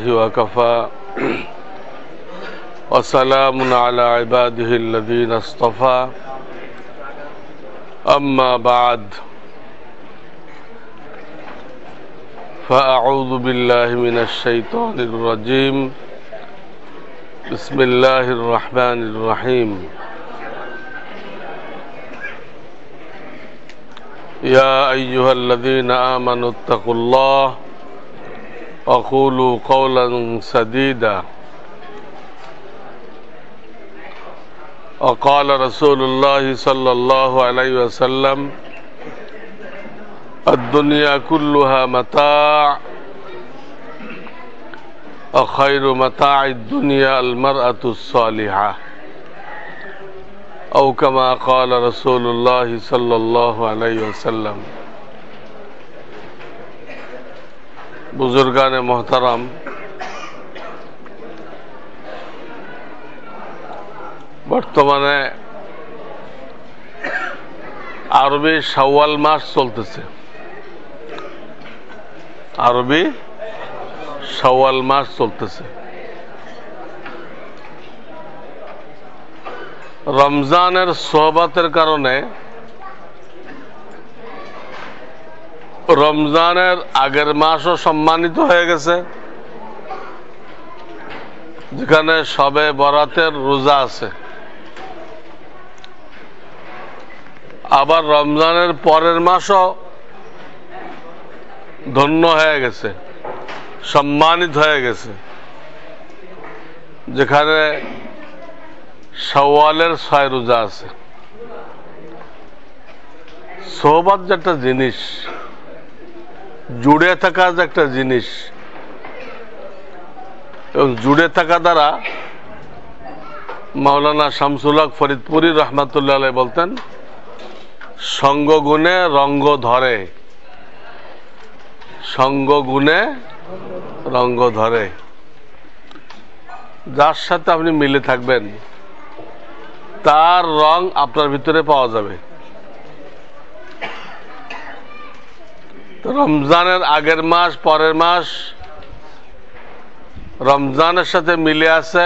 وكفى وسلام على عباده الذين اصطفى أما بعد فأعوذ بالله من الشيطان الرجيم بسم الله الرحمن الرحيم يا أيها الذين آمنوا اتقوا الله وقولوا قولا سديدا وقال رسول الله صلى الله عليه وسلم الدنيا كلها متاع وخير متاع الدنيا المرأة الصالحة أو كما قال رسول الله صلى الله عليه وسلم बुजुर्गान मोहतरम बर्तमाने आरबी शाওয়াল मास चलतेছে आरबी शाওয়াল मास चलतेছে रमजानेर सोहबतेर कारणे रमजानेर आगेर मासও सम्मानित হয়ে গেছে যেখানে শবে বরাতের রোজা আছে আবার রমজানের পরের মাসও ধন্য হয়ে গেছে সম্মানিত হয়ে গেছে যেখানে শাওয়ালের 6 রোজা আছে সোহবত যেটা জিনিস जुड़े থাকা একটা জিনিস এবং जुड़े থাকা দ্বারা মাওলানা শামসুল হক ফরিদপুরি রহমাতুল্লাহ আলাইহি বলতেন সঙ্গ গুণে রঙ্গ ধরে সঙ্গ গুণে রঙ্গ ধরে যার সাথে আপনি মিলে থাকবেন তার রং আপনার ভিতরে পাওয়া যাবে রমজানের আগের মাস পরের মাস রমজানের সাথে মিলে আছে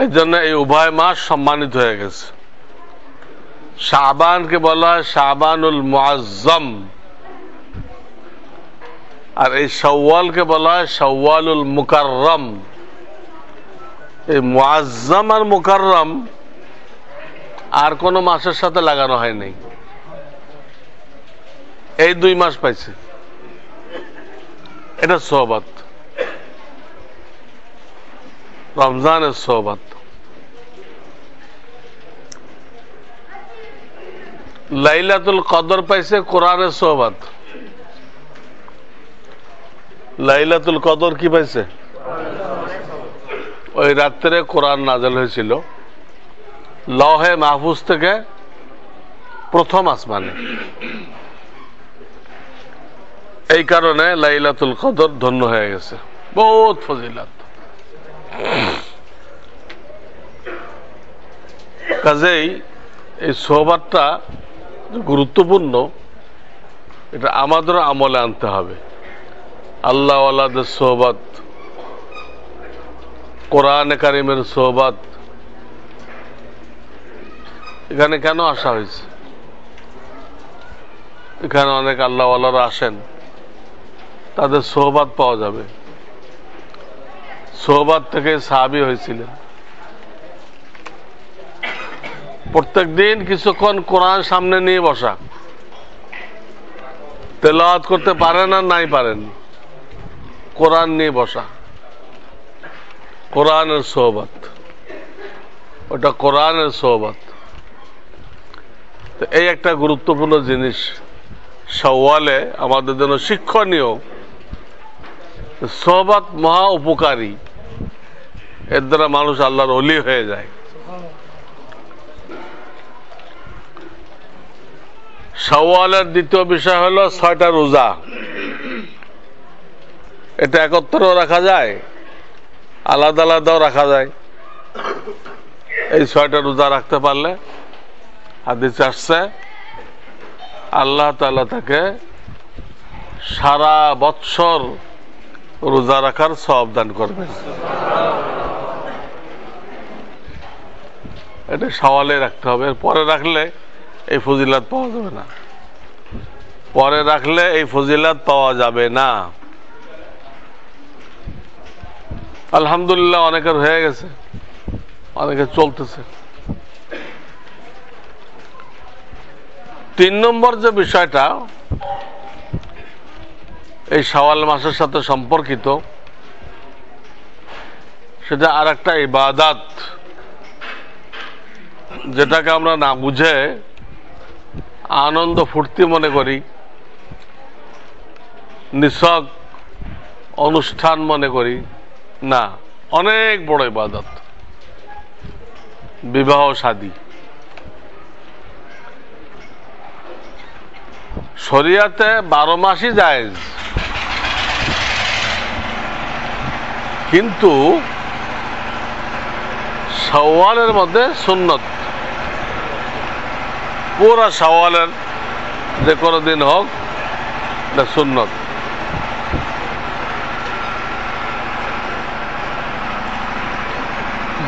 এজন্য এই উভয় মাস সম্মানিত হয়ে গেছে শাবানকে বলা হয় শাবানুল মুআজ্জম আর এই শাওয়ালকে বলা হয় শাওয়ালুল মুকাররম এই মুআজ্জম আর মুকাররম আর কোন মাসের সাথে লাগানো হয় নাই এই 2 মাস পাইছে এটা সোহবত রমজানের সোহবত লাইলাতুল কদর পাইছে কোরআনের সোহবত লাইলাতুল কদর কি পাইছে ওই রাতে কোরআন নাযিল হয়েছিল লৌহে মাহফুজ থেকে প্রথম আসমানে এই কারণে লাইলাতুল কদর ধন্য হয়ে গেছে বহুত ফজিলত কাজেই এই সোহবতটা গুরুত্বপূর্ণ এটা আমাদের আমলে আনতে হবে আল্লাহ ওয়ালাদের সোহবত কোরআনে কারিমের সোহবত এখানে কেন আসা হয়েছে এখানে অনেক আল্লাহ ওয়ালারা আসেন তাদের সোহবত পাওয়া যাবে সোহবত থেকে সাহাবী হয়েছিলেন প্রত্যেকদিন কিছুক্ষণ কোরআন সামনে নিয়ে বসা তেলাওয়াত করতে পারেন আর নাই পারেন কোরআন নিয়ে বসা কোরআনের সোহবত ওটা কোরআনের সোহবত তো এই একটা গুরুত্বপূর্ণ জিনিস শাওয়ালে আমাদের জন্য শিক্ষণীয় সোহবত মহা উপকারী এর দ্বারা মানুষ আল্লাহর ওলি হয়ে যায় শাওয়ালের দ্বিতীয় বিষয় হলো 6টা রোজা এটা একত্রেও রাখা যায় আলাদা আলাদাও রাখা যায় এই 6টা রোজা রাখতে পারলে হাদিসে আসছে আল্লাহ তাআলা তাকে সারা বৎসর রোজা রাখার সওয়াব দান করবেন। এটা শাওয়ালে রাখতে হবে, পরে রাখলে এই ফজিলত পাওয়া যাবে না, পরে রাখলে এই ফজিলত পাওয়া যাবে না। আলহামদুলিল্লাহ অনেকের হয়ে গেছে, অনেকে চলতেছে। 3 নম্বর যে বিষয়টা এই শাওয়াল মাসের সাথে সম্পর্কিত, সেটা আর একটা ইবাদত, যেটাকে আমরা না বুঝে আনন্দ ফুর্তি মনে করি, নিছক অনুষ্ঠান মনে করি না, অনেক বড় ইবাদত, বিবাহ শাদী। শরিয়াতে 12 মাসই জায়েজ, কিন্তু শাওয়ালের মধ্যে সুন্নত, পুরা শাওয়ালের যে কোনো দিন হোক এটা সুন্নত।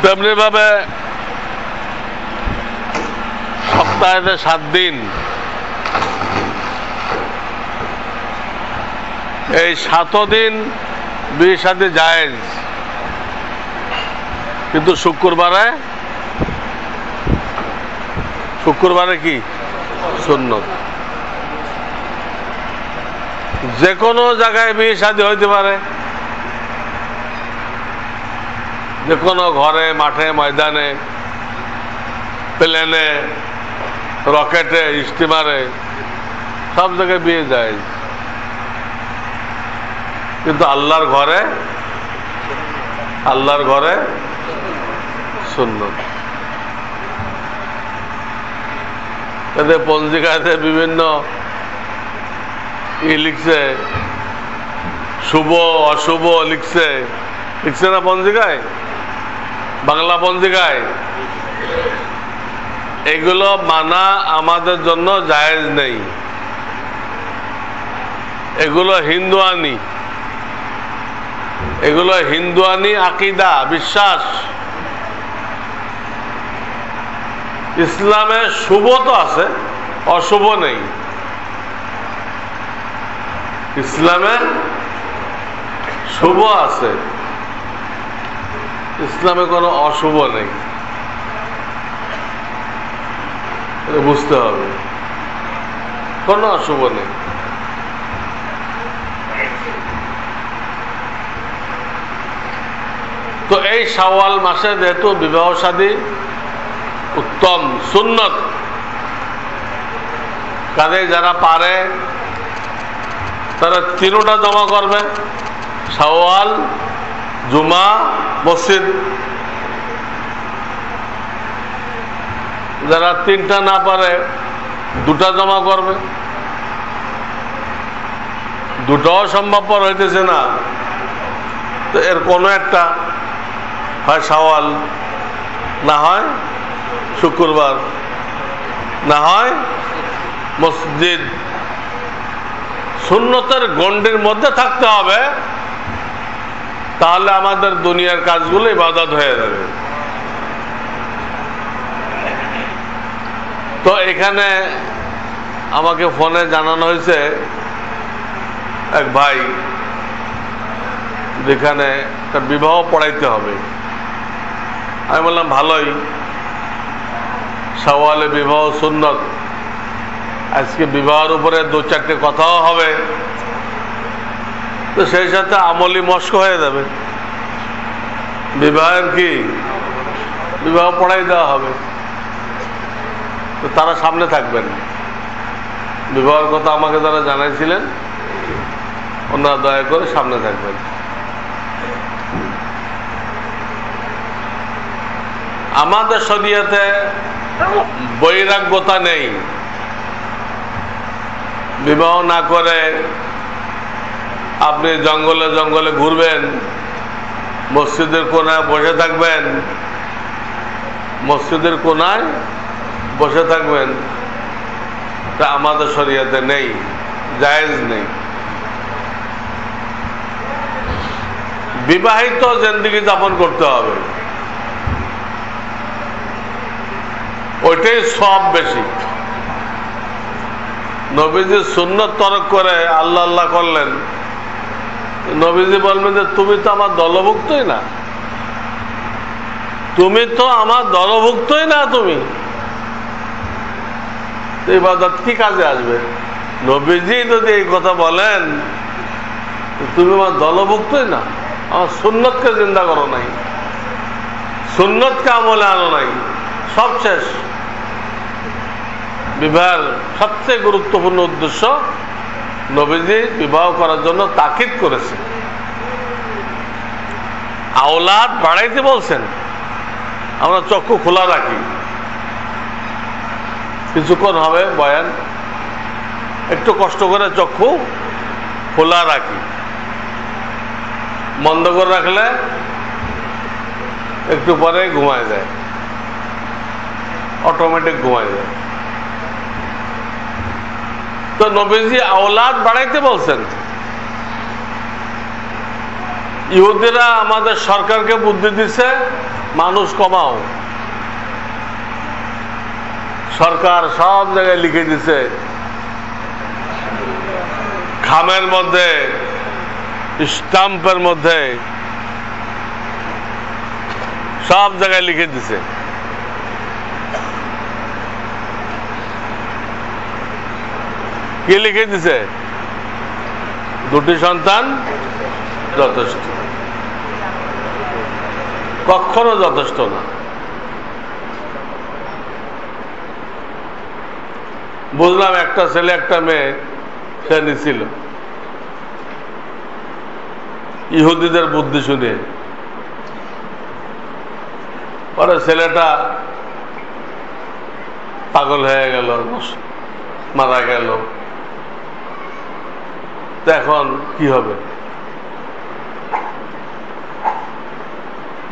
তেমনি ভাবে সপ্তাহে 7 দিন, এই 7 দিন বিয়ে শাদী জায়েজ, কিন্তু শুক্রবারে কি সুন্নত। যে কোনো জায়গায় বিয়ে শাদী হইতে পারে, যে কোনো ঘরে, মাঠে, ময়দানে, প্লেনে, রকেটে, স্টিমারে, সব জায়গায় বিয়ে যায়, কিন্তু আল্লাহর ঘরে সুন্নত। এতে পঞ্জিকাতে বিভিন্ন লিখছে, শুভ অশুভ লিখছে না পঞ্জিকায়, বাংলা পঞ্জিকায়। এগুলো মানা আমাদের জন্য জায়েজ নেই, এগুলো হিন্দুয়ানি আকীদা, বিশ্বাস। ইসলামে শুভ তো আছে, অশুভ নেই। ইসলামে শুভ আছে, ইসলামে কোনো অশুভ নেই, বুঝতে হবে, কোনো অশুভ নেই। তো এই শাওয়াল মাসে যেহেতু বিবাহ শাদী উত্তম সুন্নত, কাজে যারা পারে তারা 3টা জমা করবে, শাওয়াল, জুমা, মসজিদ। যারা 3টা না পারে 2টা জমা করবে। 2টাও সম্ভবপর হইতেছে না, তো এর কোনো একটা, হয় শাওয়াল, না হয় শুক্রবার, না হয় মসজিদ। সুন্নতের গণ্ডির মধ্যে থাকতে হবে, তাহলে আমাদের দুনিয়ার কাজগুলো ইবাদত হয়ে যাবে। তো এখানে আমাকে ফোনে জানানো হয়েছে এক ভাই, যেখানে একটা বিবাহ পড়াইতে হবে। আমি বললাম ভালোই, শাওয়ালে বিবাহ সুন্নত, আজকে বিবাহের উপরে 2-4টে কথাও হবে, তো সেই সাথে আমলি মস্ক হয়ে যাবে। বিবাহের কি বিবাহ পড়াই দেওয়া হবে, তো তারা সামনে থাকবেন। বিবাহের কথা আমাকে যারা জানাইছিলেন, ওনারা দয়া করে সামনে থাকবেন। আমাদের শরীয়তে বৈরাগ্যতা নেই। বিবাহ না করে আপনি জঙ্গলে জঙ্গলে ঘুরবেন, মসজিদের কোনায় বসে থাকবেন, মসজিদের কোনায় বসে থাকবেন, তা আমাদের শরীয়তে নেই, জায়েজ নেই। বিবাহিত জিন্দেগি যাপন করতে হবে, ওইটাই সব বেশি। নবীজি সুন্নত তরক করে আল্লাহ আল্লাহ করলেন, নবীজি বলবেন যে তুমি তো আমার দলভুক্তই না, তুমি তো আমার দলভুক্তই না, তুমি ইবাদত কি কাজে আসবে? নবীজি যদি এই কথা বলেন তুমি আমার দলভুক্তই না, আমার সুন্নতকে জিন্দা করো নাই, সুন্নতকে আমলে আনো নাই, সব শেষ। বিবাহের সবচেয়ে গুরুত্বপূর্ণ উদ্দেশ্য নবীজি বিবাহ করার জন্য তাকিদ করেছে। আওলাদ বাড়াইতে বলছেন, আমরা চক্ষু খোলা রাখি, কিছুক্ষণ হবে বয়ান, একটু কষ্ট করে চক্ষু খোলা রাখি, বন্ধ করে রাখলে একটু পরে ঘুমায় যায়, অটোমেটিক ঘুমায় যায়। তো নবীজি আওলাদ বাড়াইতে বলছেন। ইহুদিরা আমাদের সরকারকে বুদ্ধি দিচ্ছে মানুষ কমাও, সরকার সব জায়গায় লিখে দিছে, খামের মধ্যে, স্টাম্পের মধ্যে, সব জায়গায় লিখে দিছে। কি লিখে দিছে? দুটি সন্তান যথেষ্ট। কখনো যথেষ্ট না। বুঝলাম একটা ছেলে একটা মেয়ে সে নিছিল, ইহুদিদের বুদ্ধি শুনে। পরে ছেলেটা পাগল হয়ে গেল, মারা গেল। তো এখন কি হবে?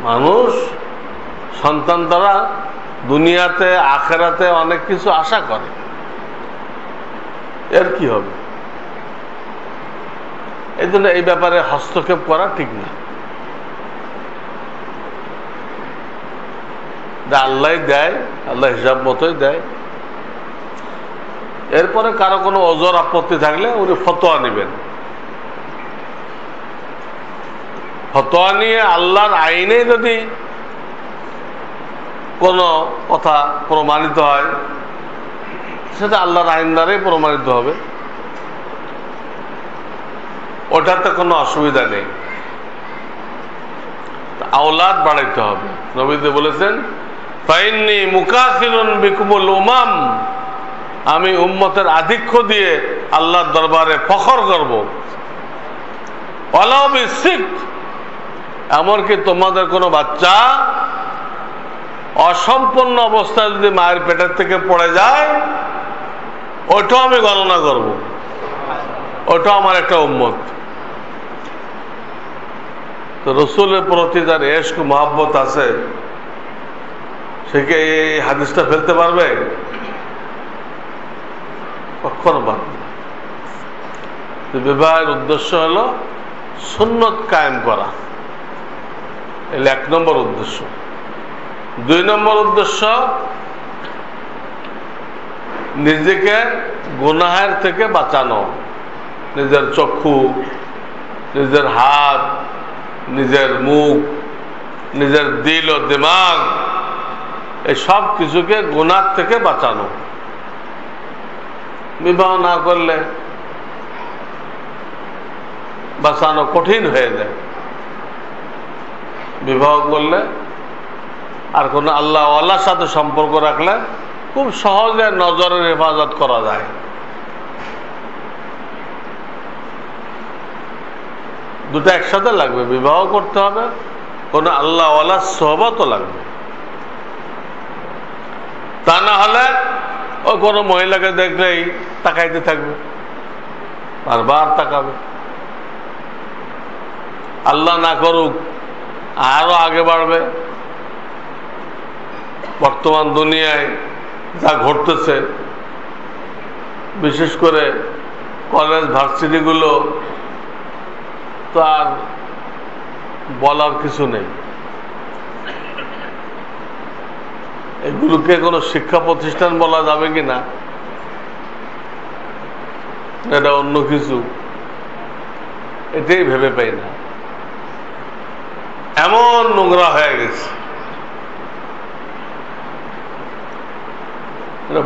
মানুষ সন্তান দ্বারা দুনিয়াতে আখেরাতে অনেক কিছু আশা করে, এর কি হবে? এই জন্য এই ব্যাপারে হস্তক্ষেপ করা ঠিক না। আল্লাহ দেয়, আল্লাহ হিসাব মতোই দেয়। এরপরে কারো কোনো ওজর আপত্তি থাকলে উনি ফতোয়া নেবেন। ফতোয়া নিয়ে আল্লাহর আইনে যদি কোনো কথা প্রমাণিত হয়, সেটা আল্লাহর আইন দ্বারাই প্রমাণিত হবে, ওটাতে কোনো অসুবিধা নেই। আওলাদ বাড়াইতে হবে। নবীজি বলেছেন, ফাইন্নী মুকাসিরুন বিকুমুল উমাম, আমি উম্মতের আধিক্য দিয়ে আল্লাহর দরবারে ফখর করব। ওয়ালাউ বিসিক, এমনকি তোমাদের কোনো বাচ্চা অসম্পূর্ণ অবস্থায় যদি মায়ের পেটের থেকে পড়ে যায়, ওটাও আমি গণনা করব, ওটাও আমার একটা উম্মত। তো রসুলের প্রতি যার ইশক মহব্বত আছে, সে কি এই হাদিসটা ফেলতে পারবে? কখনো পারবে না। বিবাহের উদ্দেশ্য হলো সুন্নত কায়েম করা, এই 1 নম্বর উদ্দেশ্য। 2 নম্বর উদ্দেশ্য, নিজেকে গুনাহের থেকে বাঁচানো। নিজের চক্ষু, নিজের হাত, নিজের মুখ, নিজের দিল ও দিমাগ, এই সব কিছুকে গুনাহ থেকে বাঁচানো। বিবাহ না করলে বাঁচানো কঠিন হয়ে যায়। বিবাহ করলে আর কোন আল্লাহ আল্লাহর সাথে সম্পর্ক রাখলে খুব সহজে নজরের হেফাজত করা যায়। দুটো একসাথে লাগবে, বিবাহ করতে হবে, কোন আল্লাহ ওয়ালার সোহবতও লাগবে। তা না হলে ও কোনো মহিলাকে দেখলেই তাকাইতে থাকবে, বারবার তাকাবে। আল্লাহ না করুক আরো আগে বাড়বে। বর্তমান দুনিয়ায় যা ঘটতেছে, বিশেষ করে কলেজ ভার্সিটিগুলো তো আর বলার কিছু নেই। এগুলোকে কোনো শিক্ষা প্রতিষ্ঠান বলা যাবে কিনা, এটা অন্য কিছু, এটাই ভেবে পাই না। এমন নোংরা হয়ে গেছে।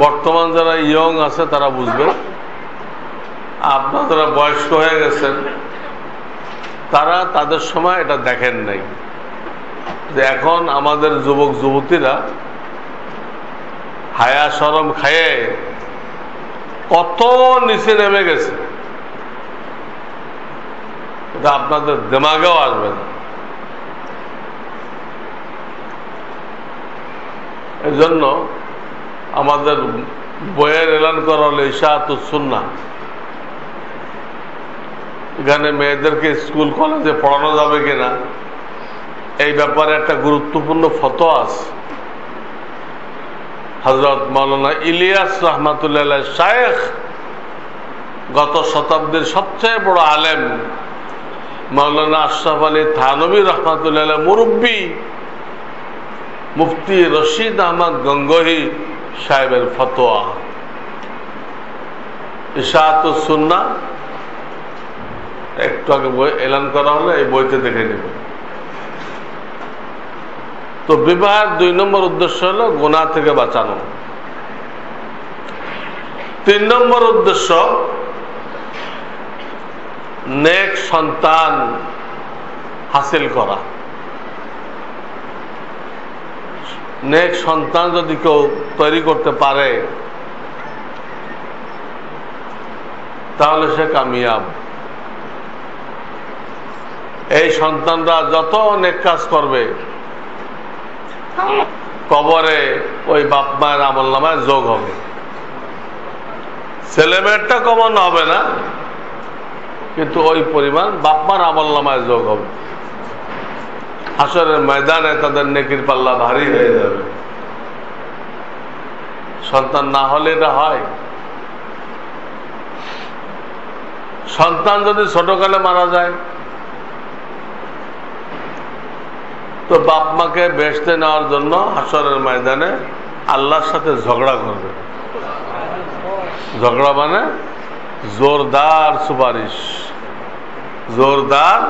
বর্তমান যারা ইয়ং আছে তারা বুঝবে, আপনারা যারা বয়স্ক হয়ে গেছেন তারা তাদের সময় এটা দেখেন নাই, যে এখন আমাদের যুবক যুবতীরা হায়া শরম খায়ে কত নিচে নেমে গেছে, এটা আপনাদের দিমাগেও আসবে না। এই জন্য আমাদের বইয়ের এলান করা হলো ইশাআতুস সুন্নাহ। এখানে মেয়েদেরকে স্কুল কলেজে পড়ানো যাবে কিনা এই ব্যাপারে একটা গুরুত্বপূর্ণ ফতোয়া আছে। হযরত মাওলানা ইলিয়াস রাহমাতুল্লাহ শায়েখ, গত শতাব্দীর সবচেয়ে বড় আলেম মাওলানা আশরাফ আলী থানভী রাহমাতুল্লাহ মুরব্বী মুফতি রশিদ আহমদ গঙ্গোহী সাহেবের ফতোয়া ইশাআতুস সুন্নাহ, একটু আগে বই এলান করা হলে এই বইতে দেখে নেব। তো বিবাহের 2 নম্বর উদ্দেশ্য হলো গুনাহ থেকে বাঁচানো। 3 নম্বর উদ্দেশ্য নেক সন্তান হাসিল করা। নেক সন্তান যদি কেউ তৈরি করতে পারে তাহলে সে কামিয়াব। এই সন্তানরা যত নেক কাজ করবে কবরে ওই বাপ মায়ের আমলনামায় যোগ হবে। ছেলে মেয়েরটা কমন হবে না, কিন্তু ওই পরিমাণ বাপ মার আমলনামায় যোগ হবে। হাসরের ময়দানে তাদের নেকির পাল্লা ভারী হয়ে যাবে। সন্তান না হলে এটা হয়। সন্তান যদি ছোটকালে মারা যায় তো বাপ মাকে বেহেশতে নেওয়ার জন্য হাসরের ময়দানে আল্লাহর সাথে ঝগড়া করবে। ঝগড়া মানে জোরদার সুপারিশ, জোরদার।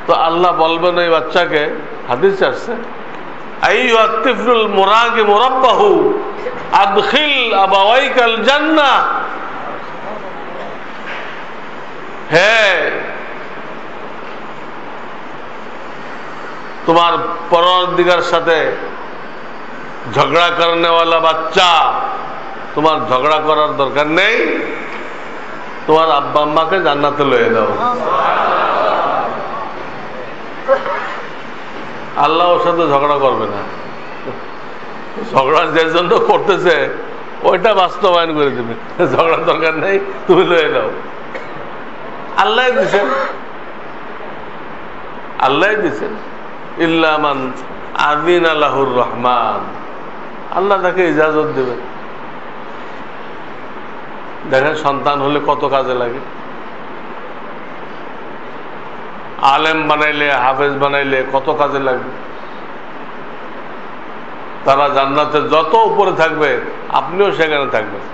তো আল্লাহ বলবেন ওই বাচ্চাকে, হাদিসে আসছে, আইয়ুহাত তিফলুল মুরাগি মুরাব্বাহু আদখিল আবাওয়াইকাল জান্নাহ। হে তোমার পরওয়ারদিগার সাথে ঝগড়া করনেওয়ালা বাচ্চা, তোমার ঝগড়া করার দরকার নেই, তোমার আব্বা আম্মাকে জান্নাতে লয়ে দাও। আল্লাহ ওর সাথে ঝগড়া করবে না। ঝগড়া যে জন্য করতেছে ওইটা বাস্তবায়ন করে দেবে। ঝগড়ার দরকার নেই, তুমি লয়ে দাও। আল্লাহ দিছেন, আল্লাহ দিছেন। ইল্লা মান আযিনা লাহুর রহমান, আল্লাহ তাকে ইজাজত দেবে। দেখেন সন্তান হলে কত কাজে লাগে। আলেম বানাইলে, হাফেজ বানাইলে কত কাজে লাগবে। তারা জান্নাতে যত উপরে থাকবে আপনিও সেখানে থাকবেন,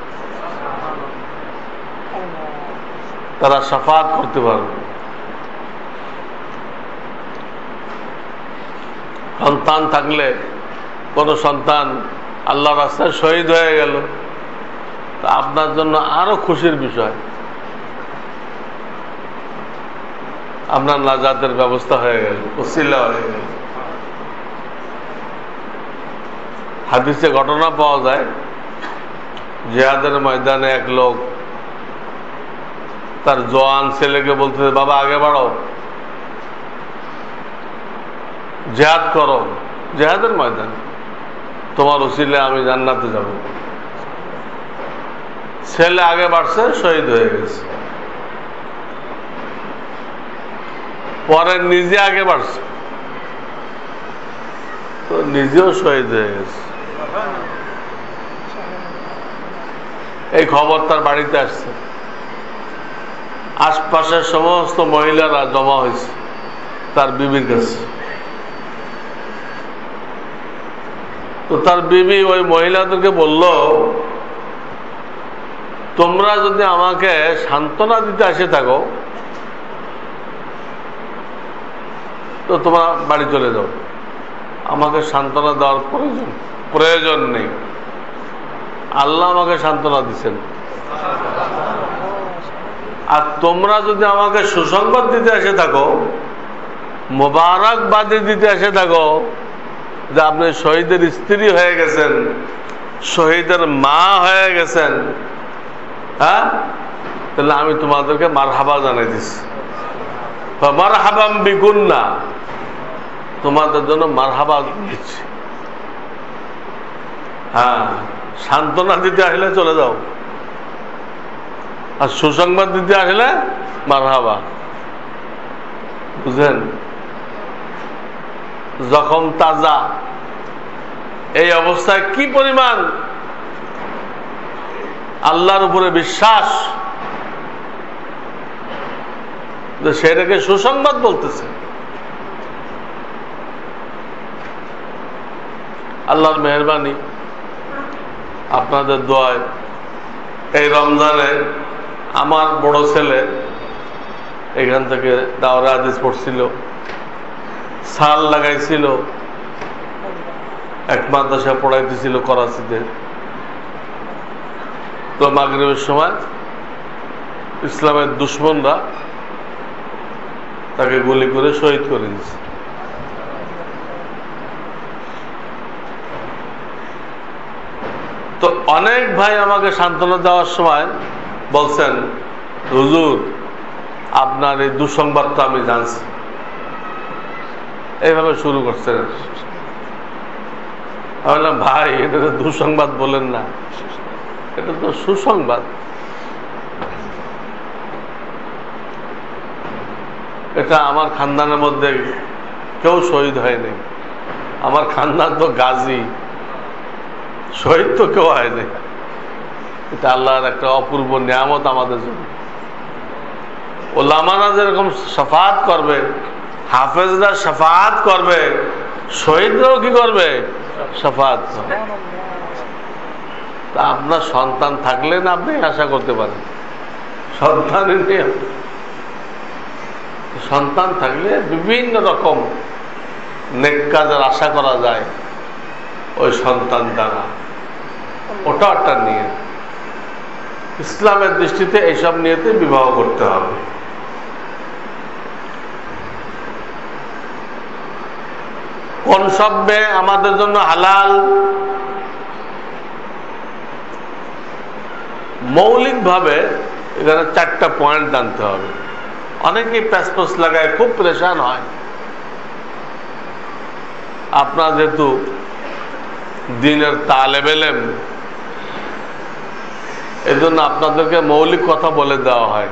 তারা শাফাআত করতে পারবে। সন্তান থাকলে, কোন সন্তান আল্লাহ রাস্তায় শহীদ হয়ে গেল, তা আপনার জন্য আরো খুশির বিষয়। আপনার নাজাতের ব্যবস্থা হয়ে গেল, ওসিলা হয়ে গেল। হাদিসে ঘটনা পাওয়া যায়, জিহাদের ময়দানে এক লোক তার জওয়ান ছেলেকে বলতেছে, বাবা আগে বাড়ো, জিহাদ করো, জিহাদের ময়দানে তোমার ওসিলে আমি জান্নাতে যাব। ছেলে আগে বাড়ছে, শহীদ হয়ে গেছে। পরে নিজে আগে বাড়ছে, তো নিজেও শহীদ হয়ে গেছে। এই খবর তার বাড়িতে আসছে। আশপাশের সমস্ত মহিলারা জমা হয়েছে তার বিবির কাছে। তো তার বিবি ওই মহিলাদেরকে বলল, তোমরা যদি আমাকে সান্ত্বনা দিতে আসে থাকো তো তোমরা বাড়ি চলে যাও, আমাকে সান্ত্বনা দেওয়ার প্রয়োজন নেই। আল্লাহ আমাকে সান্ত্বনা দিচ্ছেন। আর তোমরা যদি আমাকে সুসংবাদ দিতে এসে থাকো, মোবারকবাদী দিতে এসে থাকো যে আপনি শহীদের স্ত্রী হয়ে গেছেন, শহীদের মা হয়ে গেছেন, হ্যাঁ, তাহলে আমি তোমাদেরকে মারহাবা জানাই দিচ্ছি। মারহাবাম বিকুন্না, তোমাদের জন্য মারহাবা দিচ্ছি। হ্যাঁ, সান্ত্বনা দিতে আসলে চলে যাও, আর সুসংবাদ দিতে আসলে মারহাবা। বুঝলেন? জখম তাজা, এই অবস্থায় কি পরিমাণ আল্লাহর উপরে বিশ্বাস যে সেটাকে সুসংবাদ বলতেছে। আল্লাহর মেহেরবানি, আপনাদের দোয়ায় এই রমজানে আমার বড় ছেলে এখান থেকে দাওরা হাদিস পড়ছিল, সাল লাগাইছিল, এক মাদ্রাসা পড়াইতেছিল করাচিতে। তো মাগরিবের সময় ইসলামের দুশ্মনরা তাকে গুলি করে শহীদ করে দিয়েছে। তো অনেক ভাই আমাকে সান্ত্বনা দেওয়ার সময় বলছেন, হুজুর আপনার এই দুঃসংবাদটা আমি জানছি, এইভাবে শুরু করছেন। আমি বললাম, ভাই এটা তো দুঃসংবাদ বলেন না, এটা তো সুসংবাদ। এটা আমার খানদানের মধ্যে কেউ শহীদ হয়নি, আমার খানদান তো গাজী, শহীদ তো কেউ হয়নি। এটা আল্লাহর একটা অপূর্ব নিয়ামত আমাদের জন্য। ওলামারা যেরকম শাফাআত করবে, হাফেজরা শাফাআত করবে, শহীদরাও কি করবে? শাফাআত করবে। তা আপনার সন্তান থাকলে না আপনি আশা করতে পারেন, সন্তানই নেই। সন্তান থাকলে বিভিন্ন রকম নেক কাজের আশা করা যায় ওই সন্তান দ্বারা। ওটা একটা নিয়ে ইসলামের দৃষ্টিতে এইসব নিয়েতে বিবাহ করতে হবে। কোন সব মেয়ে আমাদের জন্য হালাল? মৌলিকভাবে এখানে 4টা পয়েন্ট জানতে হবে। অনেকেই প্যাসপোস লাগায় খুব পরেশান হয়। আপনার যেহেতু দিনের তালেব ইলম, এই জন্য আপনাদেরকে মৌলিক কথা বলে দেওয়া হয়।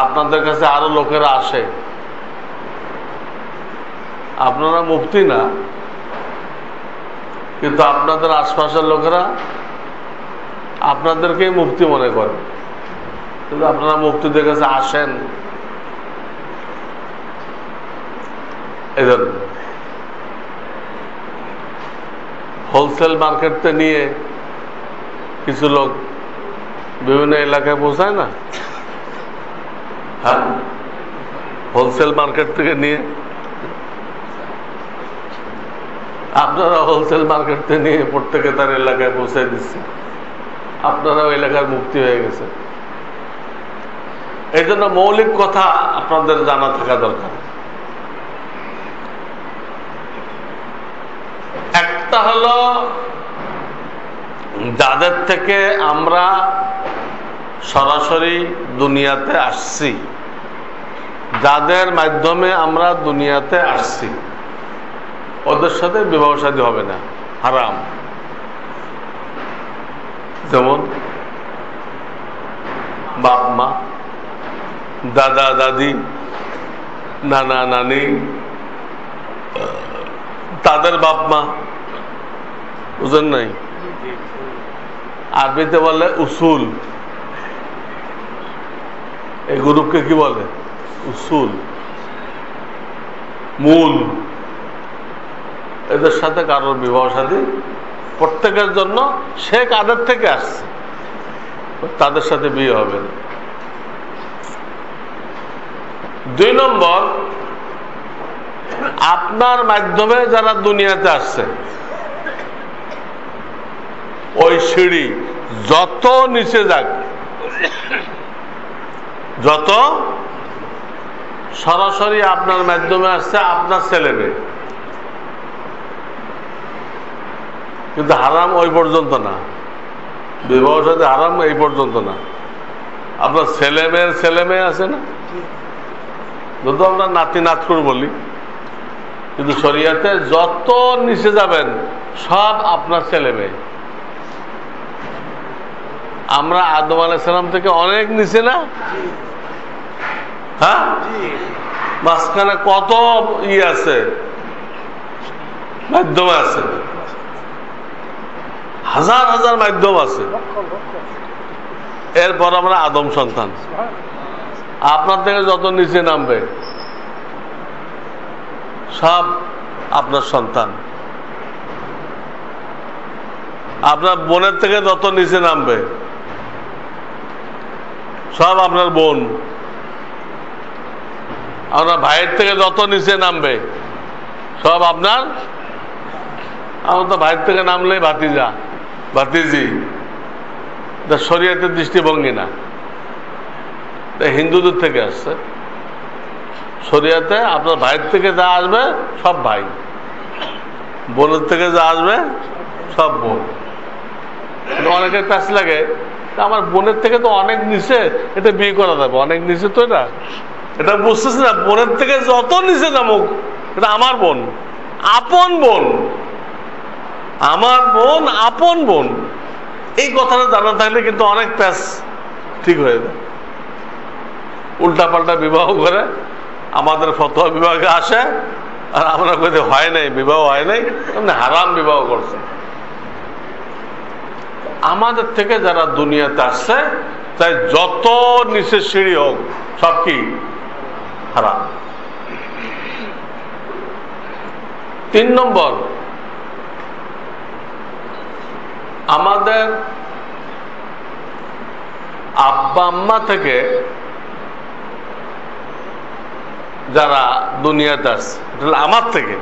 আপনাদের কাছে আরো লোকেরা আসে, আপনারা মুফতি না, কিন্তু আপনাদের আশপাশের লোকেরা আপনাদেরকেই মুফতি মনে করে, কিন্তু আপনারা মুফতিদের কাছে আসেন। এই জন্য হোলসেল মার্কেটে নিয়ে কিছু লোক বিভিন্ন এলাকায় পৌঁছায় না, হ্যাঁ, হোলসেল মার্কেট থেকে নিয়ে আপনারা হোলসেল মার্কেট থেকে নিয়ে প্রত্যেকে তার এলাকায় পৌঁছায় দিচ্ছে, আপনারাও এলাকার মুক্তি হয়ে গেছে। এই জন্য মৌলিক কথা আপনাদের জানা থাকা দরকার। একটা হলো যাদের থেকে আমরা সরাসরি দুনিয়াতে আসছি, যাদের মাধ্যমে আমরা দুনিয়াতে আসছি, ওদের সাথে বিবাহ শাদী হবে না, হারাম। যেমন বাপ মা, দাদা দাদি, নানা নানি, তাদের বাপ মা, বুঝেন নাই? আরবিতে বলে উসুল, এই গ্রুপকে কি বলে? উসুল, মূল। এদের সাথে কারোর বিবাহ শাদী প্রত্যেকের জন্য সে কাদের থেকে আসছে তাদের সাথে বিয়ে হবে না। 2 নম্বর, আপনার মাধ্যমে যারা দুনিয়াতে আসছে ওই সিঁড়ি যত নিচে যাক, যত সরাসরি আপনার মাধ্যমে আসছে আপনার ছেলে মেয়ে, কিন্তু হারাম ওই পর্যন্ত না। বিবাহ সাথে হারাম এই পর্যন্ত না। আপনার ছেলে মেয়ে আছে না, যত আমরা নাতি নাতকুর বলি, কিন্তু শরিয়াতে যত নিচে যাবেন সব আপনার ছেলে মেয়ে। আমরা আদম আলাইহিস সালাম থেকে অনেক নিচে না? হ্যাঁ, মাঝখানে কত আছে, মাধ্যম আছে, হাজার হাজার মাধ্যম আছে। এরপর আমরা আদম সন্তান। আপনার থেকে যত নিচে নামবে সব আপনার সন্তান। আপনার বোনের থেকে যত নিচে নামবে সব আপনার বোন। আপনার ভাইয়ের থেকে যত নিচে নামবে সব আপনার। আমার তো ভাইয়ের থেকে নামলেই ভাতিজা, ভাতিজি। শরীয়তের দৃষ্টিভঙ্গি না, হিন্দুদের থেকে আসছে। শরীয়তে আপনার ভাইয়ের থেকে যা আসবে সব ভাই, বোনের থেকে যা আসবে সব বোন। অনেকের প্যাচ লাগে, আমার বোনের থেকে তো অনেক নিচে, এটা বিয়ে করা যাবে, অনেক নিচে তো এটা বুঝতেছি না। বোনের থেকে যত নিচে নামুক এটা আমার বোন, আপন বোন, আমার বোন, আপন বোন। এই কথাটা জানা থাকলে কিন্তু অনেক প্যাচ ঠিক হয়ে যায়। উল্টা পাল্টা বিবাহ করে আমাদের ফতোয়া বিভাগে আসে, আর আমরা কইতে হয় নাই, বিবাহ হয় নাই, হারাম বিবাহ করছে। আমাদের থেকে যারা দুনিয়াতে আসছে তাই যত নিচে সিঁড়ি হোক সব কি হারাম। 3 নম্বর, আমাদের আব্বা আম্মা থেকে যারা দুনিয়াতে আসছে, আমার থেকে।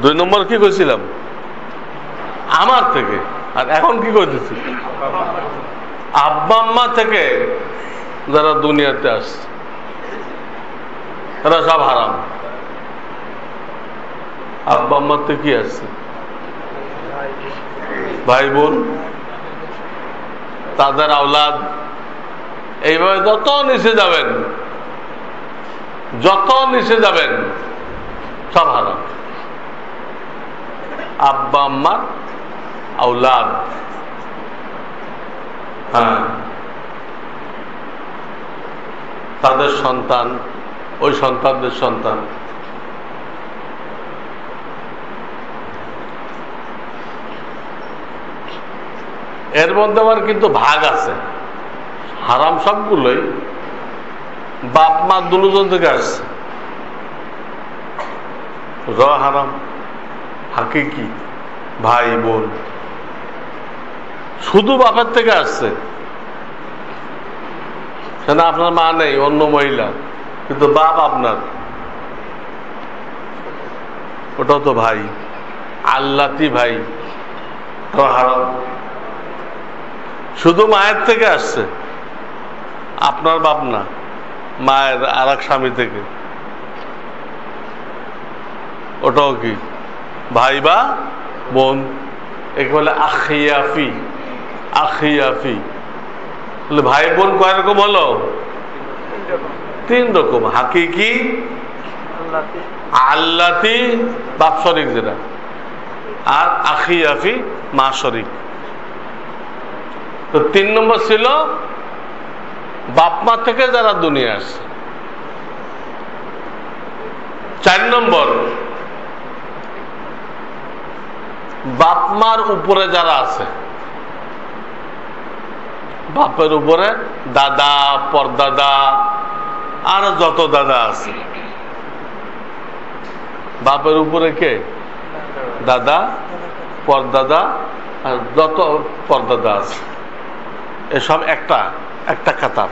2 নম্বর কি কইছিলাম? আমার থেকে। আর এখন কি করতেছি? আব্বা আম্মা থেকে যারা দুনিয়াতে আসছে তারা সব হারাম। আব্বা আম্মার থেকে কি আসছে? ভাই বোন, তাদের আওলাদ, এইভাবে যত নিচে যাবেন, যত নিচে যাবেন সব হারাম। আব্বা আম্মার আওলাদ, হ্যাঁ, তাদের সন্তান, ওই সন্তানদের সন্তান। এর মধ্যে আবার কিন্তু ভাগ আছে। হারাম সবগুলোই বাপ মা দুজন থেকে আসছে। হারাম হাকিকি ভাই বোন শুধু বাপের থেকে আসছে, সেটা আপনার মা নেই, অন্য মহিলা, কিন্তু বাপ আপনার, ওটাও তো ভাই, আল্লাতি ভাই, হারাম। শুধু মায়ের থেকে আসছে, আপনার বাপ না, মায়ের আর এক স্বামী থেকে, ওটাও কি ভাই বা বোন। একে বলে আখিয়াফি। আখিয়াফি ভাই বোন কয় রকম হলো? 3 রকম। হাকিকি, আল্লাতি বাপ শরিক যেটা, আর আখিয়াফি মা শরিক। তো 3 নম্বর ছিল বাপ মা থেকে যারা দুনিয়া আসছে। 4 নম্বর বাপ মার উপরে যারা আছে, বাপের উপরে দাদা, পরদাদা, আর যত দাদা আছে। বাপের উপরে কে? দাদা, পরদাদা, আর যত পরদাদা আছে, এসব একটা একটা কাতার।